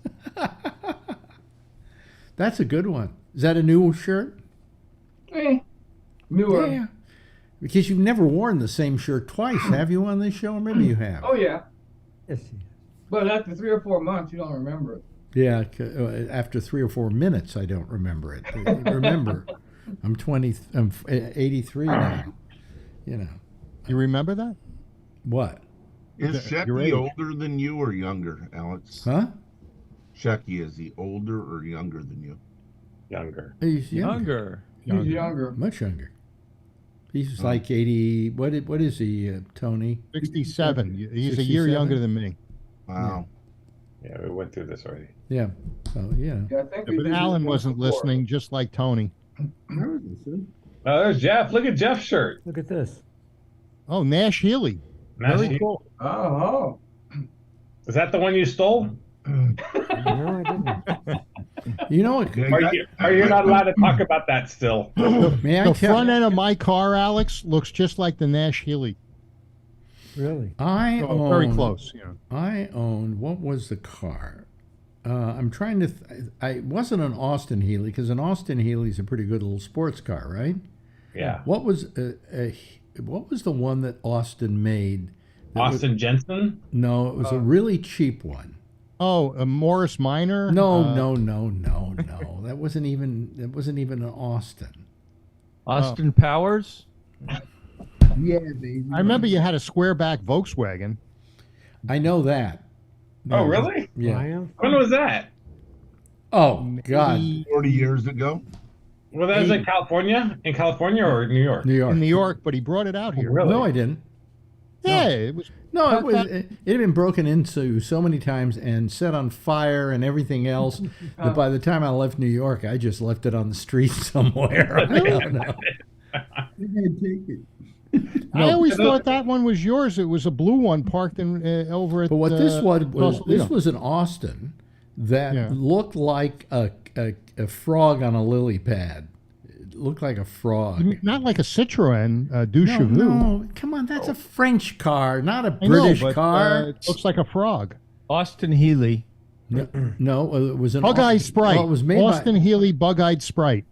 That's a good one. Is that a new shirt? Newer. Yeah. Because you've never worn the same shirt twice, have you, on this show? Maybe you have. Oh, yeah. Yes. But after 3 or 4 months, you don't remember it. Yeah, after 3 or 4 minutes, I don't remember it. Remember, I'm 83 now. You remember that? What? Is your age. Shecky older than you or younger, Alex? Huh? Shecky, is he older or younger than you? Younger. He's younger. He's younger. Much younger. He's like 80. What is he, Tony? 67. He's a year 67? younger than me. Wow. Yeah, we went through this already. Yeah. So, yeah. Yeah, I think we But did Alan this wasn't before. listening, just like Tony. Oh, there's Jeff. Look at Jeff's shirt. Look at this. Oh, Nash Healy. Very cool. Oh. Is that the one you stole? No, I didn't. You know what? Are you not allowed to talk about that still? May I The tell front end of my car, Alex, looks just like the Nash Healy. Really? I own. Very close. Yeah. I owned. What was the car? I'm trying to. I wasn't an Austin Healey because an Austin Healey's a pretty good little sports car, right? Yeah. What was the one that Austin made? Austin Jensen? No, it was a really cheap one. Oh, a Morris Minor? No. That wasn't even an Austin. Austin Powers? Yeah, baby. I remember you had a square back Volkswagen. I know that. Oh, really? Yeah. When was that? Oh God. 40 years ago. Well, that was in California? In California or New York? New York. In New York, but he brought it out here. Really? No, I didn't. Yeah, it was. No, it had been broken into so many times and set on fire and everything else that by the time I left New York, I just left it on the street somewhere. I don't know. You can't take it. I always thought that one was yours. It was a blue one parked in over at. But what this was Sausalito. was an Austin that Yeah. looked like a frog on a lily pad. It looked like a frog. Not like a Citroen Duchevue. No, come on, that's a French car, not a I know, British but, car. it looks like a frog. Austin Healey. No, it was an Bug-eyed Sprite. Well, it was made Austin Healey Bug-eyed Sprite.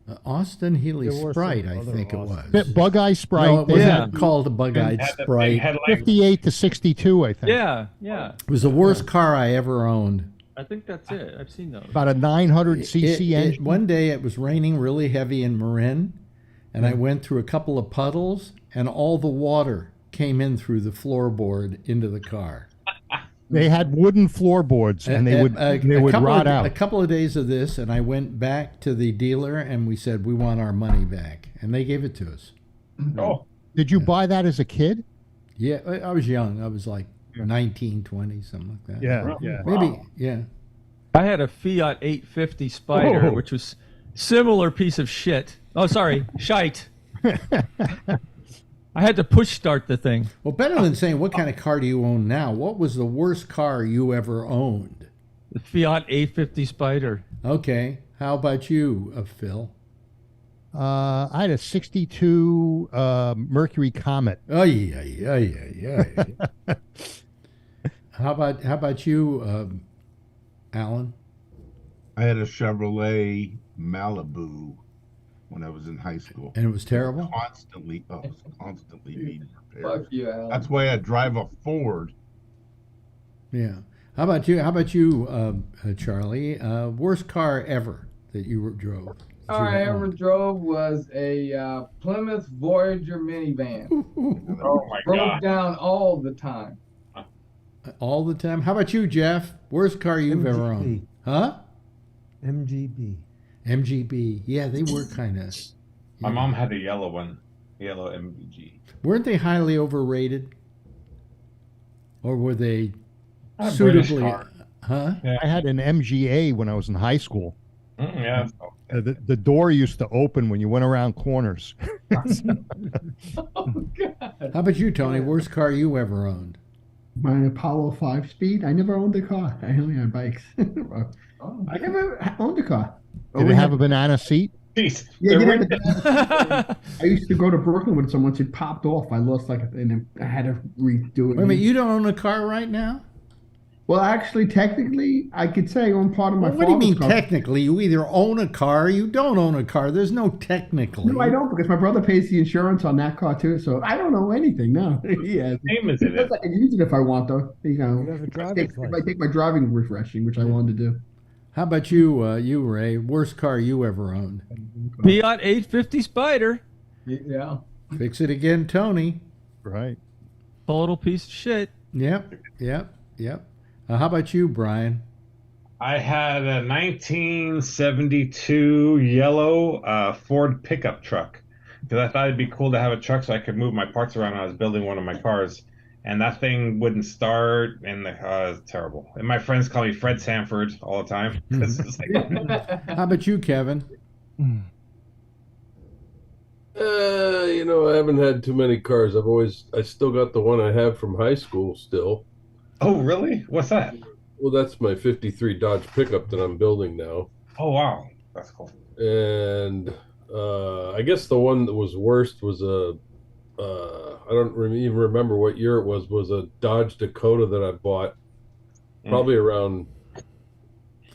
by Austin Healey There were Sprite, some I other think it Austins. was. Bug-eyed Sprite. No, it wasn't Yeah. called a bug-eyed Had the big Sprite. headlights. 58 to 62, I think. Yeah. It was the worst car I ever owned. I think that's it. I've seen those. About a 900 cc engine. One day it was raining really heavy in Marin, and I went through a couple of puddles, and all the water came in through the floorboard into the car. They had wooden floorboards, and they would rot out. A couple of days of this, and I went back to the dealer, and we said, we want our money back. And they gave it to us. Oh, Did you buy that as a kid? Yeah, I was young. I was like 19, 20, something like that. Yeah. Maybe, yeah. I had a Fiat 850 Spider, which was similar piece of shit. Oh, sorry, shite. I had to push start the thing. Well, better than saying what kind of car do you own now, what was the worst car you ever owned? The Fiat 850 Spider. Okay. How about you, Phil? I had a 62 Mercury Comet. Oh, yeah. How about you, Alan? I had a Chevrolet Malibu when I was in high school. And it was terrible? Constantly needing repairs. Fuck you, Alan. That's why I drive a Ford. Yeah. How about you, Charlie? Worst car ever that you drove? All I ever drove was a Plymouth Voyager minivan. Oh my Broke god. down all the time. All the time? How about you, Jeff? Worst car you've ever owned? Huh? MGB. MGB. Yeah, they were kind of... My mom had a yellow one. Yellow MVG. Weren't they highly overrated? Or were they A British suitably... car. Huh? Yeah. I had an MGA when I was in high school. Yeah. The door used to open when you went around corners. Oh, God. How about you, Tony? Worst car you ever owned? My Apollo 5-speed. I never owned a car. I only had bikes. Oh. I never owned a car. Did it have a banana seat? Jeez. Yeah, They're it did have a- I used to go to Brooklyn with someone. It popped off. I lost and I had to redo it. Wait a minute, you don't own a car right now? Well, actually, technically, I could say I own part of my Well, what do you mean father's car. technically? You either own a car or you don't own a car. There's no technically. No, I don't, because my brother pays the insurance on that car too. So I don't know anything. No, yeah. Same as it is. I can use it if I want, though. You know, You have a if driver's I license. take my driving refreshing, which I wanted to do. How about you, Ray? Worst car you ever owned? Fiat 850 Spider. Yeah. Fix it again, Tony. Right. Total piece of shit. Yep. How about you, Brian? I had a 1972 yellow Ford pickup truck because I thought it'd be cool to have a truck so I could move my parts around when I was building one of my cars. And that thing wouldn't start, and it was terrible. And my friends call me Fred Sanford all the time. 'Cause it's like, How about you, Kevin? You know, I haven't had too many cars. I still got the one I have from high school still. oh, really? What's that? Well, that's my 53 Dodge pickup that I'm building now. Oh, wow. That's cool. And I guess the one that was worst was I don't even remember what year it was a Dodge Dakota that I bought probably around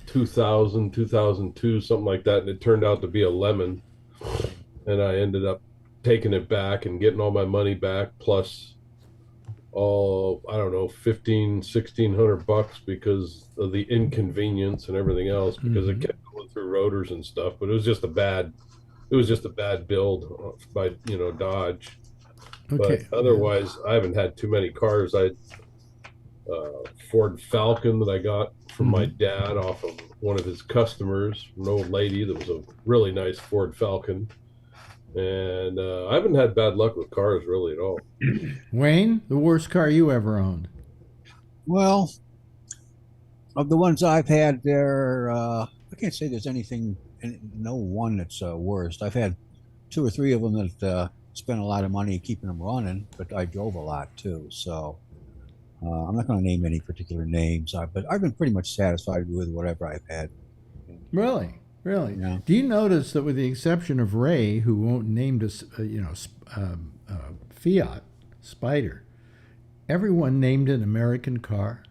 2000, 2002, something like that. And it turned out to be a lemon. And I ended up taking it back and getting all my money back plus all, I don't know, $1,600 because of the inconvenience and everything else, because it kept going through rotors and stuff. But it was just a bad build by, Dodge. Okay. But otherwise, I haven't had too many cars. I had Ford Falcon that I got from my dad off of one of his customers, an old lady that was a really nice Ford Falcon. And I haven't had bad luck with cars really at all. Wayne, the worst car you ever owned? Well, of the ones I've had there, I can't say there's anything, no one that's worst. I've had 2 or 3 of them that spent a lot of money keeping them running, but I drove a lot too. So I'm not going to name any particular names, but I've been pretty much satisfied with whatever I've had. Really? Yeah. Do you notice that with the exception of Ray, who won't named us, Fiat Spider, everyone named an American car?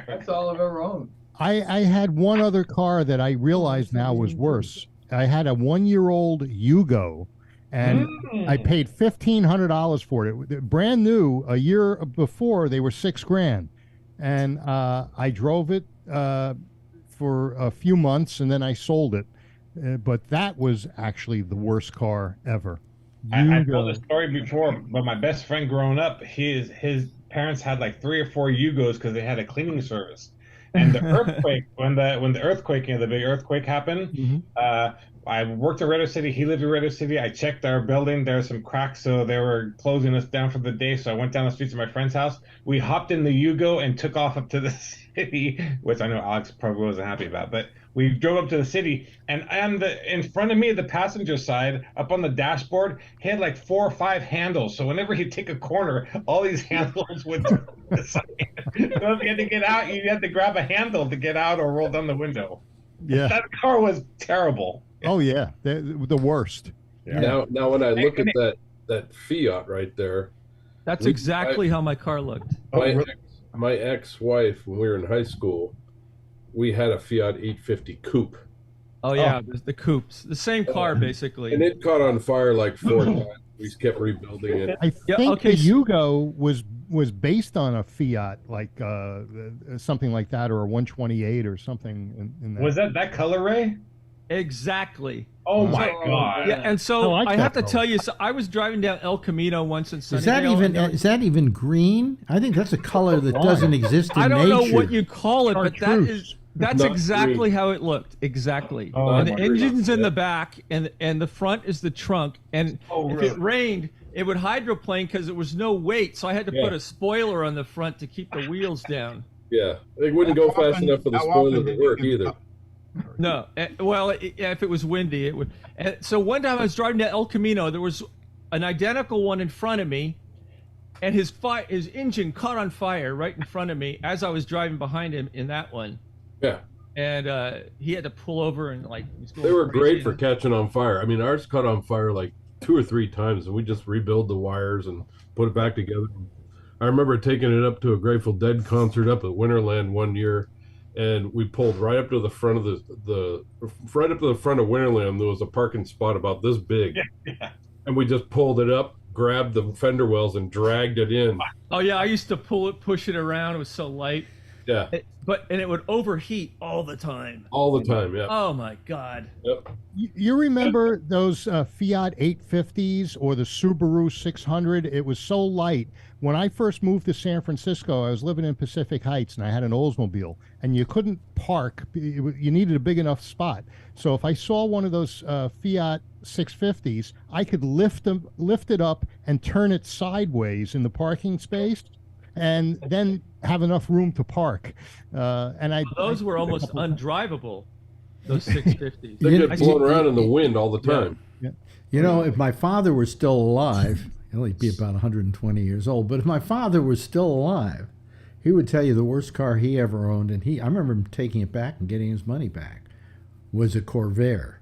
That's all I've ever owned. I had one other car that I realize now was worse. I had a 1-year-old Yugo, and I paid $1,500 for it. Brand new. A year before, they were $6,000, and I drove it for a few months, and then I sold it. But that was actually the worst car ever. I told this story before, but my best friend growing up, his parents had like 3 or 4 Yugos because they had a cleaning service. And the earthquake, when the earthquake, the big earthquake happened, I worked in Radio City. He lived in Radio City. I checked our building. There were some cracks, so they were closing us down for the day. So I went down the streets to my friend's house. We hopped in the Yugo and took off up to the city, which I know Alex probably wasn't happy about. But we drove up to the city, and in front of me, the passenger side, up on the dashboard, he had like 4 or 5 handles. So whenever he'd take a corner, all these handles would turn to the side. So if you had to get out, you had to grab a handle to get out or roll down the window. Yeah. That car was terrible. Oh yeah, the worst. Yeah. Now when I look at that Fiat right there, That's exactly how my car looked. My ex-wife, when we were in high school, we had a Fiat 850 coupe. Oh yeah, the coupes, the same car basically. And it caught on fire like 4 times. We just kept rebuilding it. I think the Yugo was based on a Fiat, like something like that, or a 128 or something. In that. Was that color, Ray? Exactly. Oh my God! Yeah, and so I have to tell you, so I was driving down El Camino once in Sunnydale. Is that even green? I think that's a color that doesn't exist in nature. I don't know what you call it, but that's Not exactly green. how it looked. Exactly. Oh, and the my engine's God. in the back, and the front is the trunk. And if it rained, it would hydroplane because there was no weight. So I had to put a spoiler on the front to keep the wheels down. Yeah, they wouldn't go fast enough for the spoiler to work either. No, well, if it was windy, it would. So one time I was driving to El Camino, there was an identical one in front of me, and his engine caught on fire right in front of me as I was driving behind him in that one. Yeah. And he had to pull over and like. They were great for catching on fire. I mean, ours caught on fire like 2 or 3 times, and we just rebuild the wires and put it back together. I remember taking it up to a Grateful Dead concert up at Winterland one year. And we pulled right up to the front of right up to the front of Winterland. There was a parking spot about this big, and we just pulled it up, grabbed the fender wells, and dragged it in. Oh yeah, I used to push it around. It was so light. Yeah. And it would overheat all the time. All the time, yeah. Oh my God. Yep. You remember those Fiat 850s or the Subaru 600? It was so light. When I first moved to San Francisco, I was living in Pacific Heights, and I had an Oldsmobile, and you couldn't park. You needed a big enough spot. So if I saw one of those Fiat 650s, I could lift it up and turn it sideways in the parking space, and then have enough room to park. Those were almost undrivable. Those 650s. They get blown around in the wind all the time. Yeah. You know, if my father were still alive, he'd be about 120 years old, but if my father was still alive, he would tell you the worst car he ever owned, and I remember him taking it back and getting his money back, was a Corvair.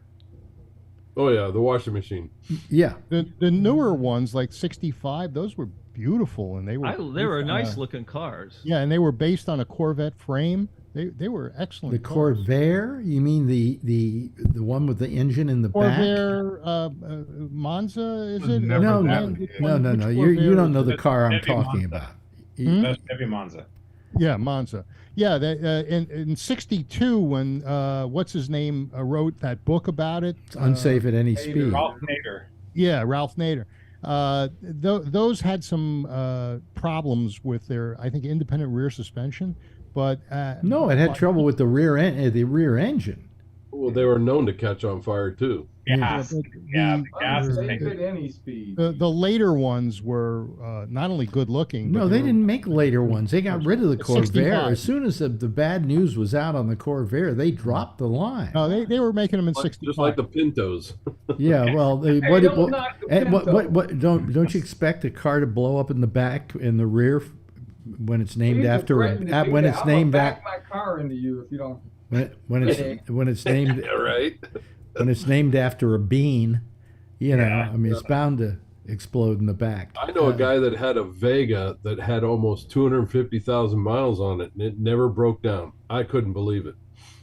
Oh yeah, the washing machine. Yeah. The newer ones, like 65, those were beautiful, and they were nice looking cars. Yeah, and they were based on a Corvette frame. They were excellent. The Corvair? You mean the one with the engine in the Corvair, Monza, is it? No. You don't know the car I'm talking about. That's Chevy Monza. Yeah, Monza. Yeah, in '62, when what's his name wrote that book about it, it's Unsafe at Any Speed. Ralph Nader. Yeah, Ralph Nader. Those had some problems with their, I think, independent rear suspension, but no, it had trouble with the rear engine. Well, they were known to catch on fire too. The gas is Safe at any speed. The later ones were not only good looking. No, but they didn't make later ones. They got rid of the Corvair 65. as soon as the bad news was out on the Corvair. They dropped the line. No, they were making them in 65. Just like the Pintos. Yeah, well, don't knock the Pinto. don't you expect a car to blow up in the back, in the rear, when it's named after when it's named back my car into you if you don't. when it's named right. When it's named after a bean, I mean, it's bound to explode in the back. I know a guy that had a Vega that had almost 250,000 miles on it, and it never broke down. I couldn't believe it.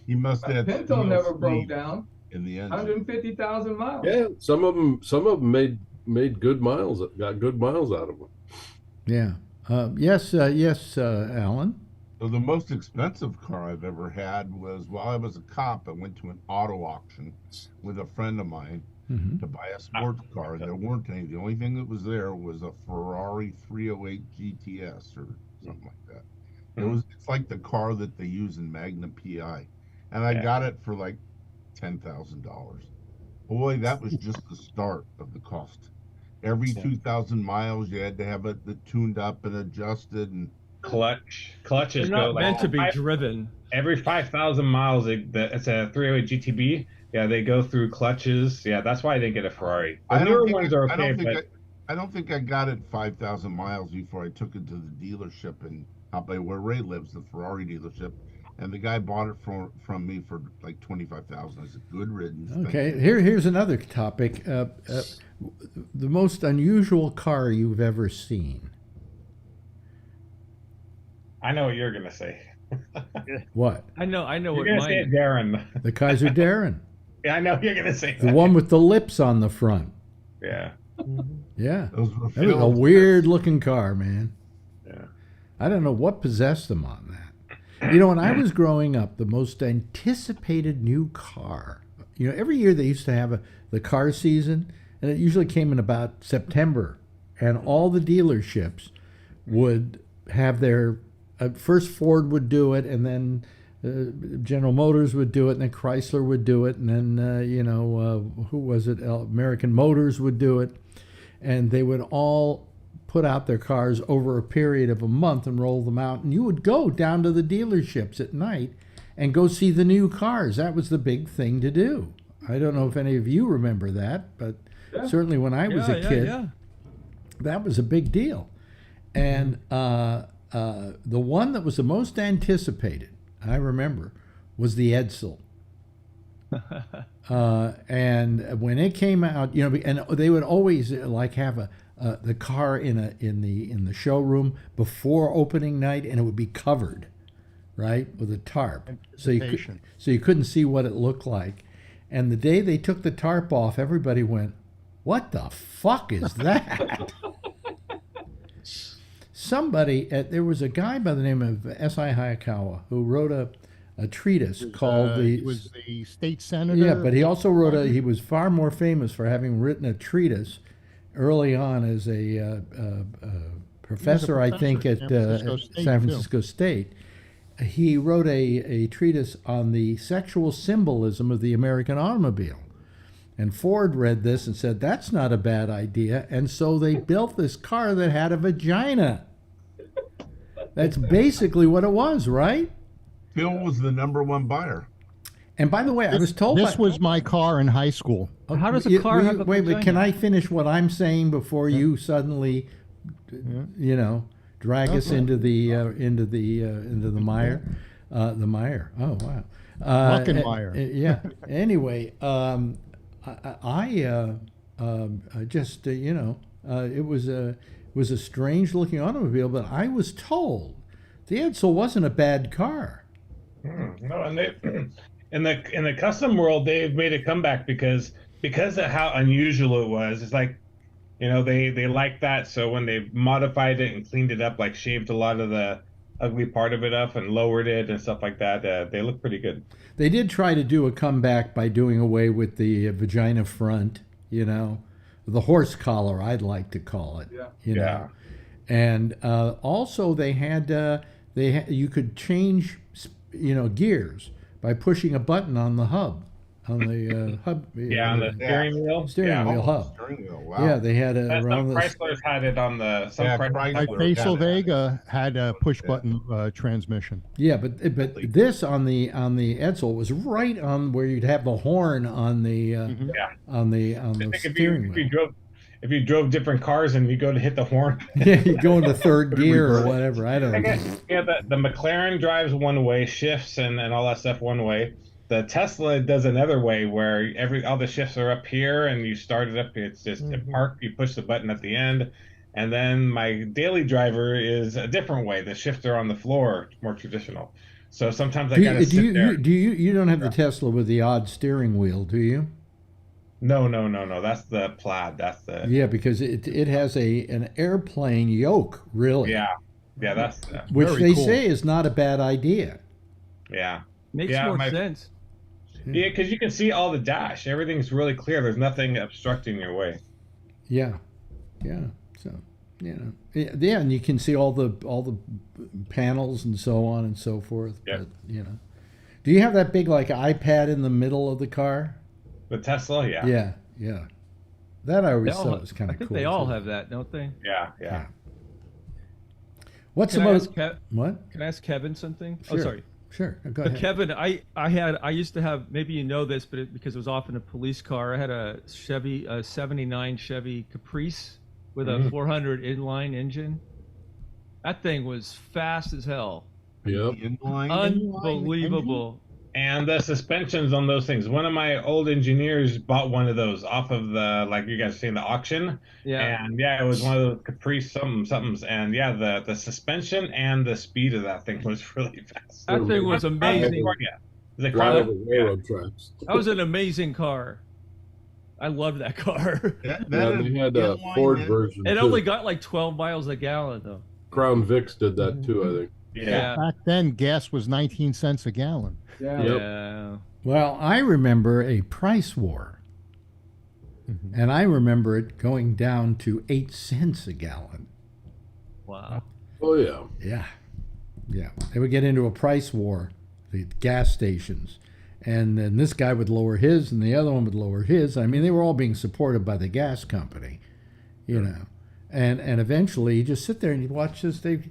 He must have. Pinto never broke down. In the end, 150,000 miles. Yeah, some of them made good miles. Got good miles out of them. Yeah. Yes, Alan. So the most expensive car I've ever had was while I was a cop. I went to an auto auction with a friend of mine to buy a sports car. There weren't any. The only thing that was there was a Ferrari 308 GTS or something like that. It's like the car that they use in Magnum PI, and I got it for like $10,000. Boy, that was just the start of the cost. Every 2,000 miles, you had to have it tuned up and adjusted, and Clutches They're go not like meant to be driven. every 5,000 miles. It's a 308 GTB. Yeah, they go through clutches. Yeah, that's why I didn't get a Ferrari. The newer ones are okay, but I don't think I got it 5,000 miles before I took it to the dealership in out by where Ray lives, the Ferrari dealership, and the guy bought it from me for like 25,000. I said, "Good riddance." Thank Okay, you. here's another topic. The most unusual car you've ever seen. I know what you're gonna say. What? I know You're what gonna mine say is. it, Darren. The Kaiser Darren. Yeah, I know you're gonna say The that. one with the lips on the front. Yeah. Yeah. Those were That was a Phil's. weird looking car, man. Yeah. I don't know what possessed them on that. You know, when I was growing up, the most anticipated new car, you know, every year they used to have the car season, and it usually came in about September, and all the dealerships would have their, first Ford would do it, and then General Motors would do it, and then Chrysler would do it, and then, who was it? American Motors would do it, and they would all put out their cars over a period of a month and roll them out, and you would go down to the dealerships at night and go see the new cars. That was the big thing to do. I don't know if any of you remember that, but certainly when I was a kid, that was a big deal. And the one that was the most anticipated, I remember, was the Edsel. And when it came out, you know, and they would always like have the car in the showroom before opening night, and it would be covered, right, with a tarp, so you couldn't see what it looked like. And the day they took the tarp off, everybody went, "What the fuck is that?" There was a guy by the name of S.I. Hayakawa who wrote a treatise called He was the state senator. Yeah, but he also wrote he was far more famous for having written a treatise early on as a professor, I think, at San Francisco State. He wrote a treatise on the sexual symbolism of the American automobile. And Ford read this and said, "That's not a bad idea." And so they built this car that had a vagina. That's basically what it was, right? Phil was the #1 buyer. And by the way, I was told this was my car in high school. How does a car have a wait, vagina? can I finish what I'm saying before you suddenly, drag us into the mire? The mire. Oh wow. Luckenmeyer. Yeah. Anyway, it was a strange looking automobile, but I was told the Edsel wasn't a bad car. No, and they in the custom world they've made a comeback because of how unusual it was. It's like, they like that, so when they modified it and cleaned it up, like shaved a lot of the ugly part of it up and lowered it and stuff like that, they look pretty good. They did try to do a comeback by doing away with the vagina front, the horse collar, I'd like to call it. Yeah. And also they had you could change gears by pushing a button on the hub, on the hub. On the steering wheel. Steering wheel hub. Steering wheel. Wow. Yeah, they had Some Chryslers had it on the. Like Faisal Vega had a push button transmission. Yeah, but this on the Edsel was right on where you'd have the horn on the on the steering wheel. If you drove different cars and you go to hit the horn, yeah, you go into third gear or whatever. I don't know. Yeah, the McLaren drives one way, shifts and all that stuff one way. The Tesla does another way, where all the shifts are up here, and you start it up. It's just park. You push the button at the end, and then my daily driver is a different way. The shifts are on the floor, more traditional. So sometimes I gotta sit there. You don't have the Tesla with the odd steering wheel, do you? No. That's the Plaid. That's the because it has an airplane yoke, really. Yeah, that's which they say is not a bad idea. Yeah, makes more sense. Yeah, because you can see all the dash. Everything's really clear. There's nothing obstructing your way. Yeah. So and you can see all the panels and so on and so forth. Yeah. But do you have that big like iPad in the middle of the car? The Tesla, yeah. Yeah, yeah. That I always They all thought have- was kind I of think cool. they all too. have that, don't they? Yeah. What's Can the I most? ask What? Can I ask Kevin something? Sure. Oh, sorry. Sure. Go But ahead. Kevin, I used to have, maybe you know this, but because it was often a police car, I had a Chevy, a 79 Chevy Caprice with a 400 inline engine. That thing was fast as hell. Yep. Unbelievable. And the suspensions on those things. One of my old engineers bought one of those off of the, like you guys seen the auction. Yeah. And yeah, it was one of those Caprice somethings. And yeah, the suspension and the speed of that thing was really fast. That thing was amazing. Yeah. The Fly car, over railroad tracks. That was an amazing car. I loved that car. Yeah, they had a Ford version It too. only got like 12 miles a gallon, though. Crown Vics did that too, I think. Yeah. Back then, gas was 19 cents a gallon. Yeah. Yeah. Well, I remember a price war, and I remember it going down to 8 cents a gallon. Wow. Oh yeah. Yeah, yeah. They would get into a price war, the gas stations, and then this guy would lower his, and the other one would lower his. I mean, they were all being supported by the gas company, you know. And eventually, you just sit there and you watch this. They're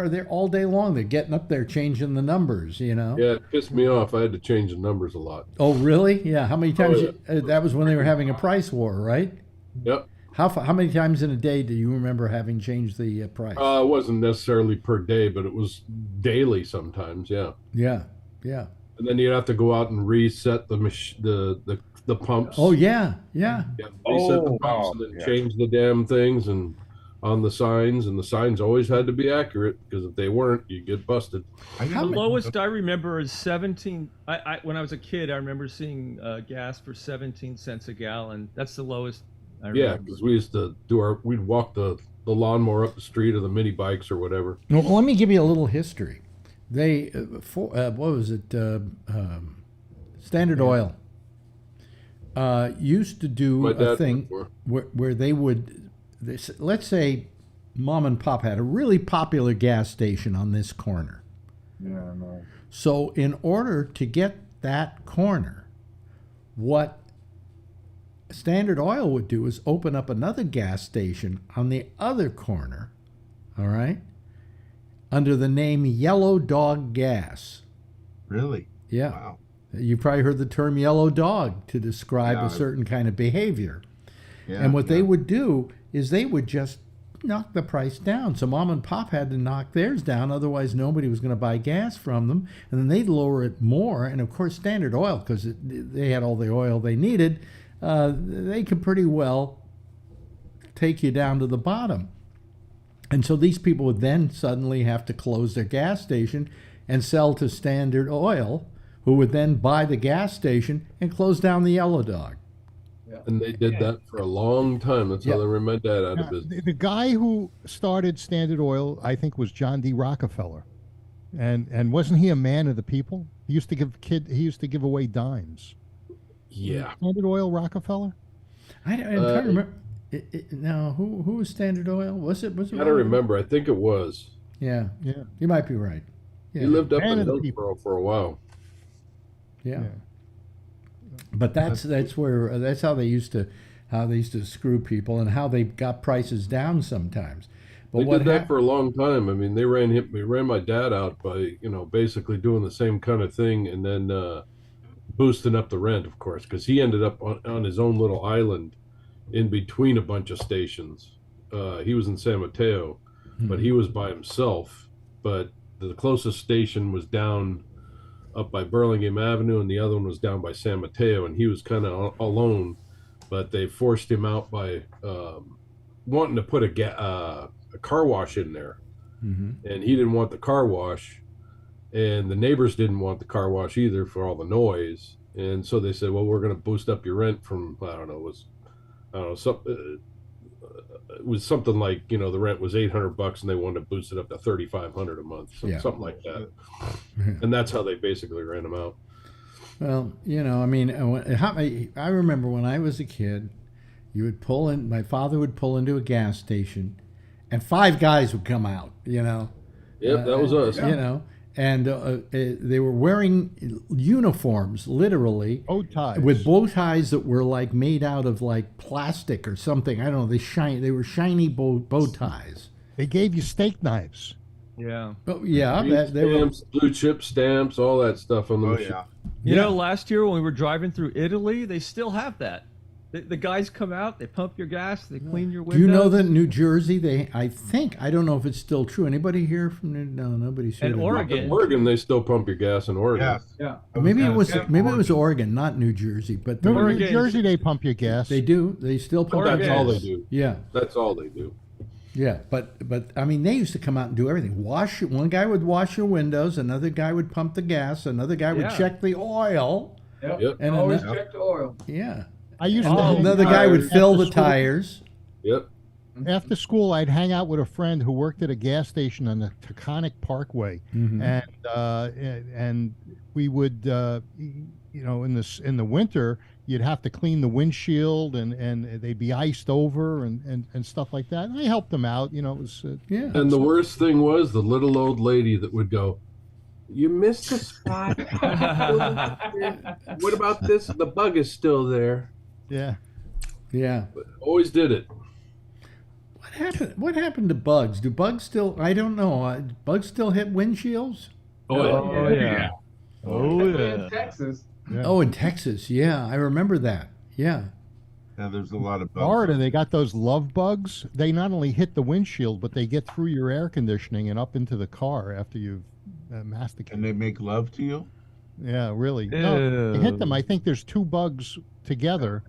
there all day long. They're getting up there, changing the numbers, you know. Yeah, it pissed me off. I had to change the numbers a lot. Oh, really? Yeah. How many times? yeah. That was when they were having a price war, right? Yep. How many times in a day do you remember having changed the price? It wasn't necessarily per day, but it was daily sometimes. Yeah. Yeah, yeah. And then you'd have to go out and reset the pumps. Oh yeah, yeah. Yeah, reset the pumps and then change the damn things and on the signs, and the signs always had to be accurate because if they weren't, you get busted. The lowest I remember is 17. When I was a kid, I remember seeing gas for 17 cents a gallon. That's the lowest I remember. Yeah, because we used to we'd walk the lawnmower up the street or the mini bikes or whatever. Well, let me give you a little history. They, what was it? Standard Oil used to do a thing where they would, let's say, mom and pop had a really popular gas station on this corner. Yeah, no. So in order to get that corner, what Standard Oil would do is open up another gas station on the other corner, all right, under the name Yellow Dog Gas. Really? Yeah. Wow. You probably heard the term yellow dog to describe Yeah. a certain kind of behavior. Yeah, And what they would do is they would just knock the price down. So mom and pop had to knock theirs down, otherwise nobody was going to buy gas from them. And then they'd lower it more. And of course, Standard Oil, because they had all the oil they needed, they could pretty well take you down to the bottom. And so these people would then suddenly have to close their gas station and sell to Standard Oil, who would then buy the gas station and close down the Yellow Dog. And they did that for a long time. That's how they ran my dad out of business. The guy who started Standard Oil, I think, was John D. Rockefeller, and wasn't he a man of the people? He used to give away dimes. Yeah. Standard Oil Rockefeller. I'm trying to remember. No, who was Standard Oil? Was it? I don't remember. I think it was. Yeah, yeah. You might be right. Yeah. He lived up Man in of the Hillsborough for a while. Yeah. But that's how they used to screw people and how they got prices down sometimes. But They what did that for a long time. I mean, they ran my dad out by basically doing the same kind of thing and then boosting up the rent, of course, because he ended up on his own little island in between a bunch of stations. He was in San Mateo, but he was by himself. But the closest station was down up by Burlingame Avenue, and the other one was down by San Mateo, and he was kind of alone. But they forced him out by wanting to put a car wash in there, and he didn't want the car wash, and the neighbors didn't want the car wash either for all the noise. And so they said, "Well, we're going to boost up your rent from it was something like the rent was $800, and they wanted to boost it up to $3,500 a month, something like that." And that's how they basically ran them out. Well, I mean, I remember when I was a kid, you would pull in. My father would pull into a gas station, and 5 guys would come out. Yep, that was us. and they were wearing uniforms, literally Bow ties. with bow ties that were like made out of like plastic or something. I don't know. They were shiny bow ties. They gave you steak knives. Yeah. Oh yeah, Green they were. stamps, blue chip stamps, all that stuff on the Oh machine. yeah. You Yeah. know, last year when we were driving through Italy, they still have that. The guys come out, they pump your gas, they clean your Do windows. you know that in New Jersey, I don't know if it's still true. Anybody here from no, nobody's here. And to- Oregon. In Oregon, they still pump your gas in Oregon. Yes. Yeah. Maybe it gonna was say Oregon, not New Jersey, but No, in Oregon. New Jersey, they pump your gas. they do. They still pump. That's Oregon. all they do. Yeah, That's all they do. yeah, but I mean, they used to come out and do everything. One guy would wash your windows, another guy would pump the gas, another guy would Yeah. check the oil. Yep. Yep. And Always ano- check the oil. Yeah, I used and to hang another out guy would after fill the school- tires. Yep. After school, I'd hang out with a friend who worked at a gas station on the Taconic Parkway, and we would, you know, in the winter, you'd have to clean the windshield, and they'd be iced over and stuff like that. And I helped them out. You know, it was Yeah, And the worst thing was the little old lady that would go, "You missed a spot. What about this? The bug is still there." yeah. yeah. But always did it. What happened to bugs? Do bugs still? I don't know. Bugs still hit windshields? Oh, yeah. In Texas. Yeah. Oh, in Texas, yeah, I remember that. Yeah, Yeah, there's a lot of bugs. Florida, they got those love bugs. They not only hit the windshield, but they get through your air conditioning and up into the car after you've masticated. And they make love to you? Yeah, really. No, they hit them. I think there's two bugs together,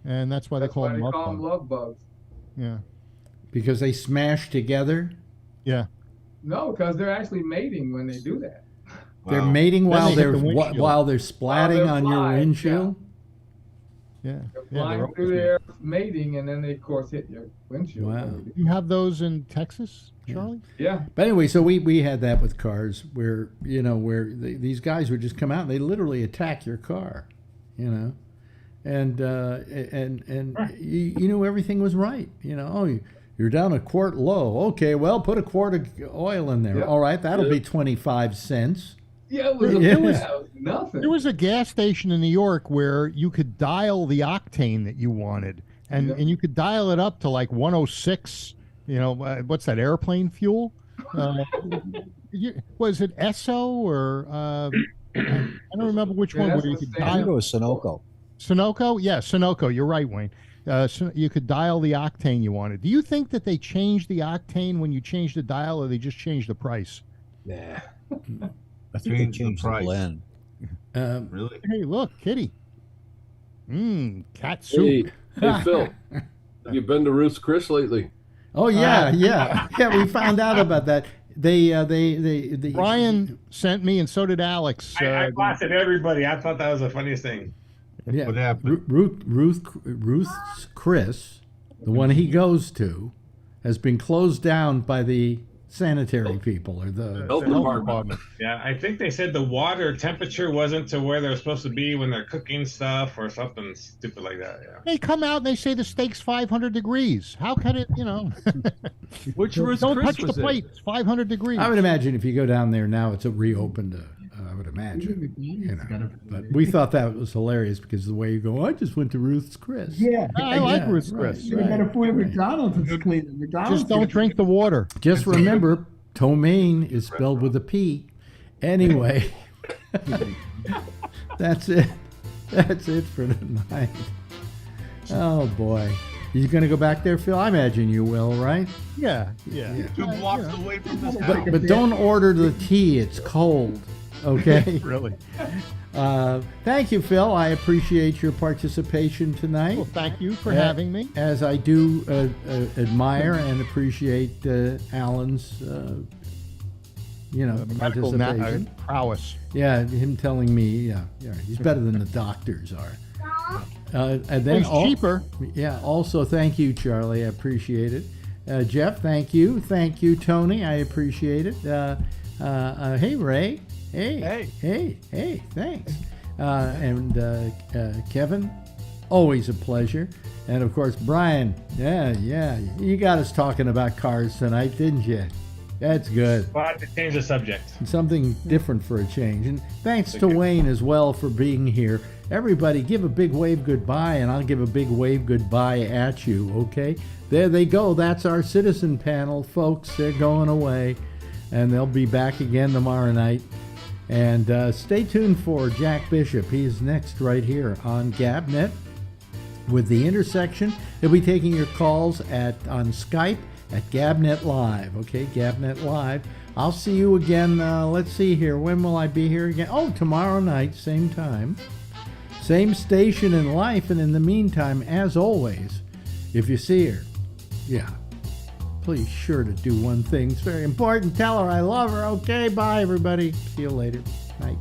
and that's why That's they call why them they love call them bugs. love bugs. Yeah, because they smash together. yeah. No, because they're actually mating when they do that. They're Wow. mating Then while they hit they're the windshield. while they're splatting they're on your flying, windshield. Yeah, They're yeah. flying they're through always- the air, mating, and then they, of course, hit your windshield. Wow. You have those in Texas, Charlie? Yeah. But anyway, so we had that with cars where these guys would just come out and they literally attack your car, you know, and you knew everything was right, you know. Oh, you're down a quart low. Okay, well, put a quart of oil in there. Yep. All right, that'll Yep. be 25 cents. Yeah, it was, Yeah. it was nothing. There was a gas station in New York where you could dial the octane that you wanted, and Yeah. and you could dial it up to like 106. You know, what's that, airplane fuel? Was it Esso or I don't remember which Yeah, one. that's Where you the could same. I think it dial was Sunoco. Sunoco? Yeah, Sunoco. You're right, Wayne. So you could dial the octane you wanted. Do you think that they changed the octane when you changed the dial, or they just changed the price? Yeah. I think Change they the changed the price. blend. Really? Hey, look, kitty. Cat soup. Hey, Phil, have you been to Ruth's Chris lately? Oh yeah, yeah. We found out about that. They Brian sent me, and so did Alex. I blasted everybody. I thought that was the funniest thing. Yeah, What happened? Ruth's Chris, the one he goes to, has been closed down by the sanitary people or the Health department. Yeah, I think they said the water temperature wasn't to where they're supposed to be when they're cooking stuff or something stupid like that. Yeah. They come out and they say the steak's 500 degrees. How can it, you know? Which Ruth's Don't Chris touch the was it? plate. It's 500 degrees. I would imagine if you go down there now, it's a reopened. I would imagine, you know. But we thought that was hilarious because the way you go, I just went to Ruth's Chris. Yeah. I like Yeah, Ruth's right. Chris. You got food at McDonald's. It's clean. McDonald's. Just don't drink the water. Just remember, ptomaine is spelled with a P. Anyway, that's it. That's it for tonight. Oh boy, you gonna go back there, Phil? I imagine you will, right? Yeah, yeah. 2 blocks away from this house. But don't order the tea; it's cold. Okay. Really. Thank you, Phil. I appreciate your participation tonight. Well, thank you for having me. As I do admire and appreciate Alan's, Medical participation. prowess. Yeah, him telling me, yeah, he's better than the doctors are. And then He's cheaper. Yeah. Also, thank you, Charlie. I appreciate it. Jeff, thank you. Thank you, Tony. I appreciate it. Hey, Ray. Hey. Thanks. And Kevin, always a pleasure. And of course, Brian. Yeah. You got us talking about cars tonight, didn't you? That's good. Well, I have to change the subject. Something different for a change. And thanks to Wayne as well for being here. Everybody, give a big wave goodbye, and I'll give a big wave goodbye at you, okay? There they go. That's our citizen panel, folks. They're going away, and they'll be back again tomorrow night. And stay tuned for Jack Bishop. He's next right here on GabNet with The Intersection. He'll be taking your calls on Skype at GabNet Live. Okay, GabNet Live. I'll see you again. Let's see here. When will I be here again? Oh, tomorrow night, same time. Same station in life. And in the meantime, as always, if you see her, please sure to do one thing. It's very important. Tell her I love her. Okay, bye, everybody. See you later. Night.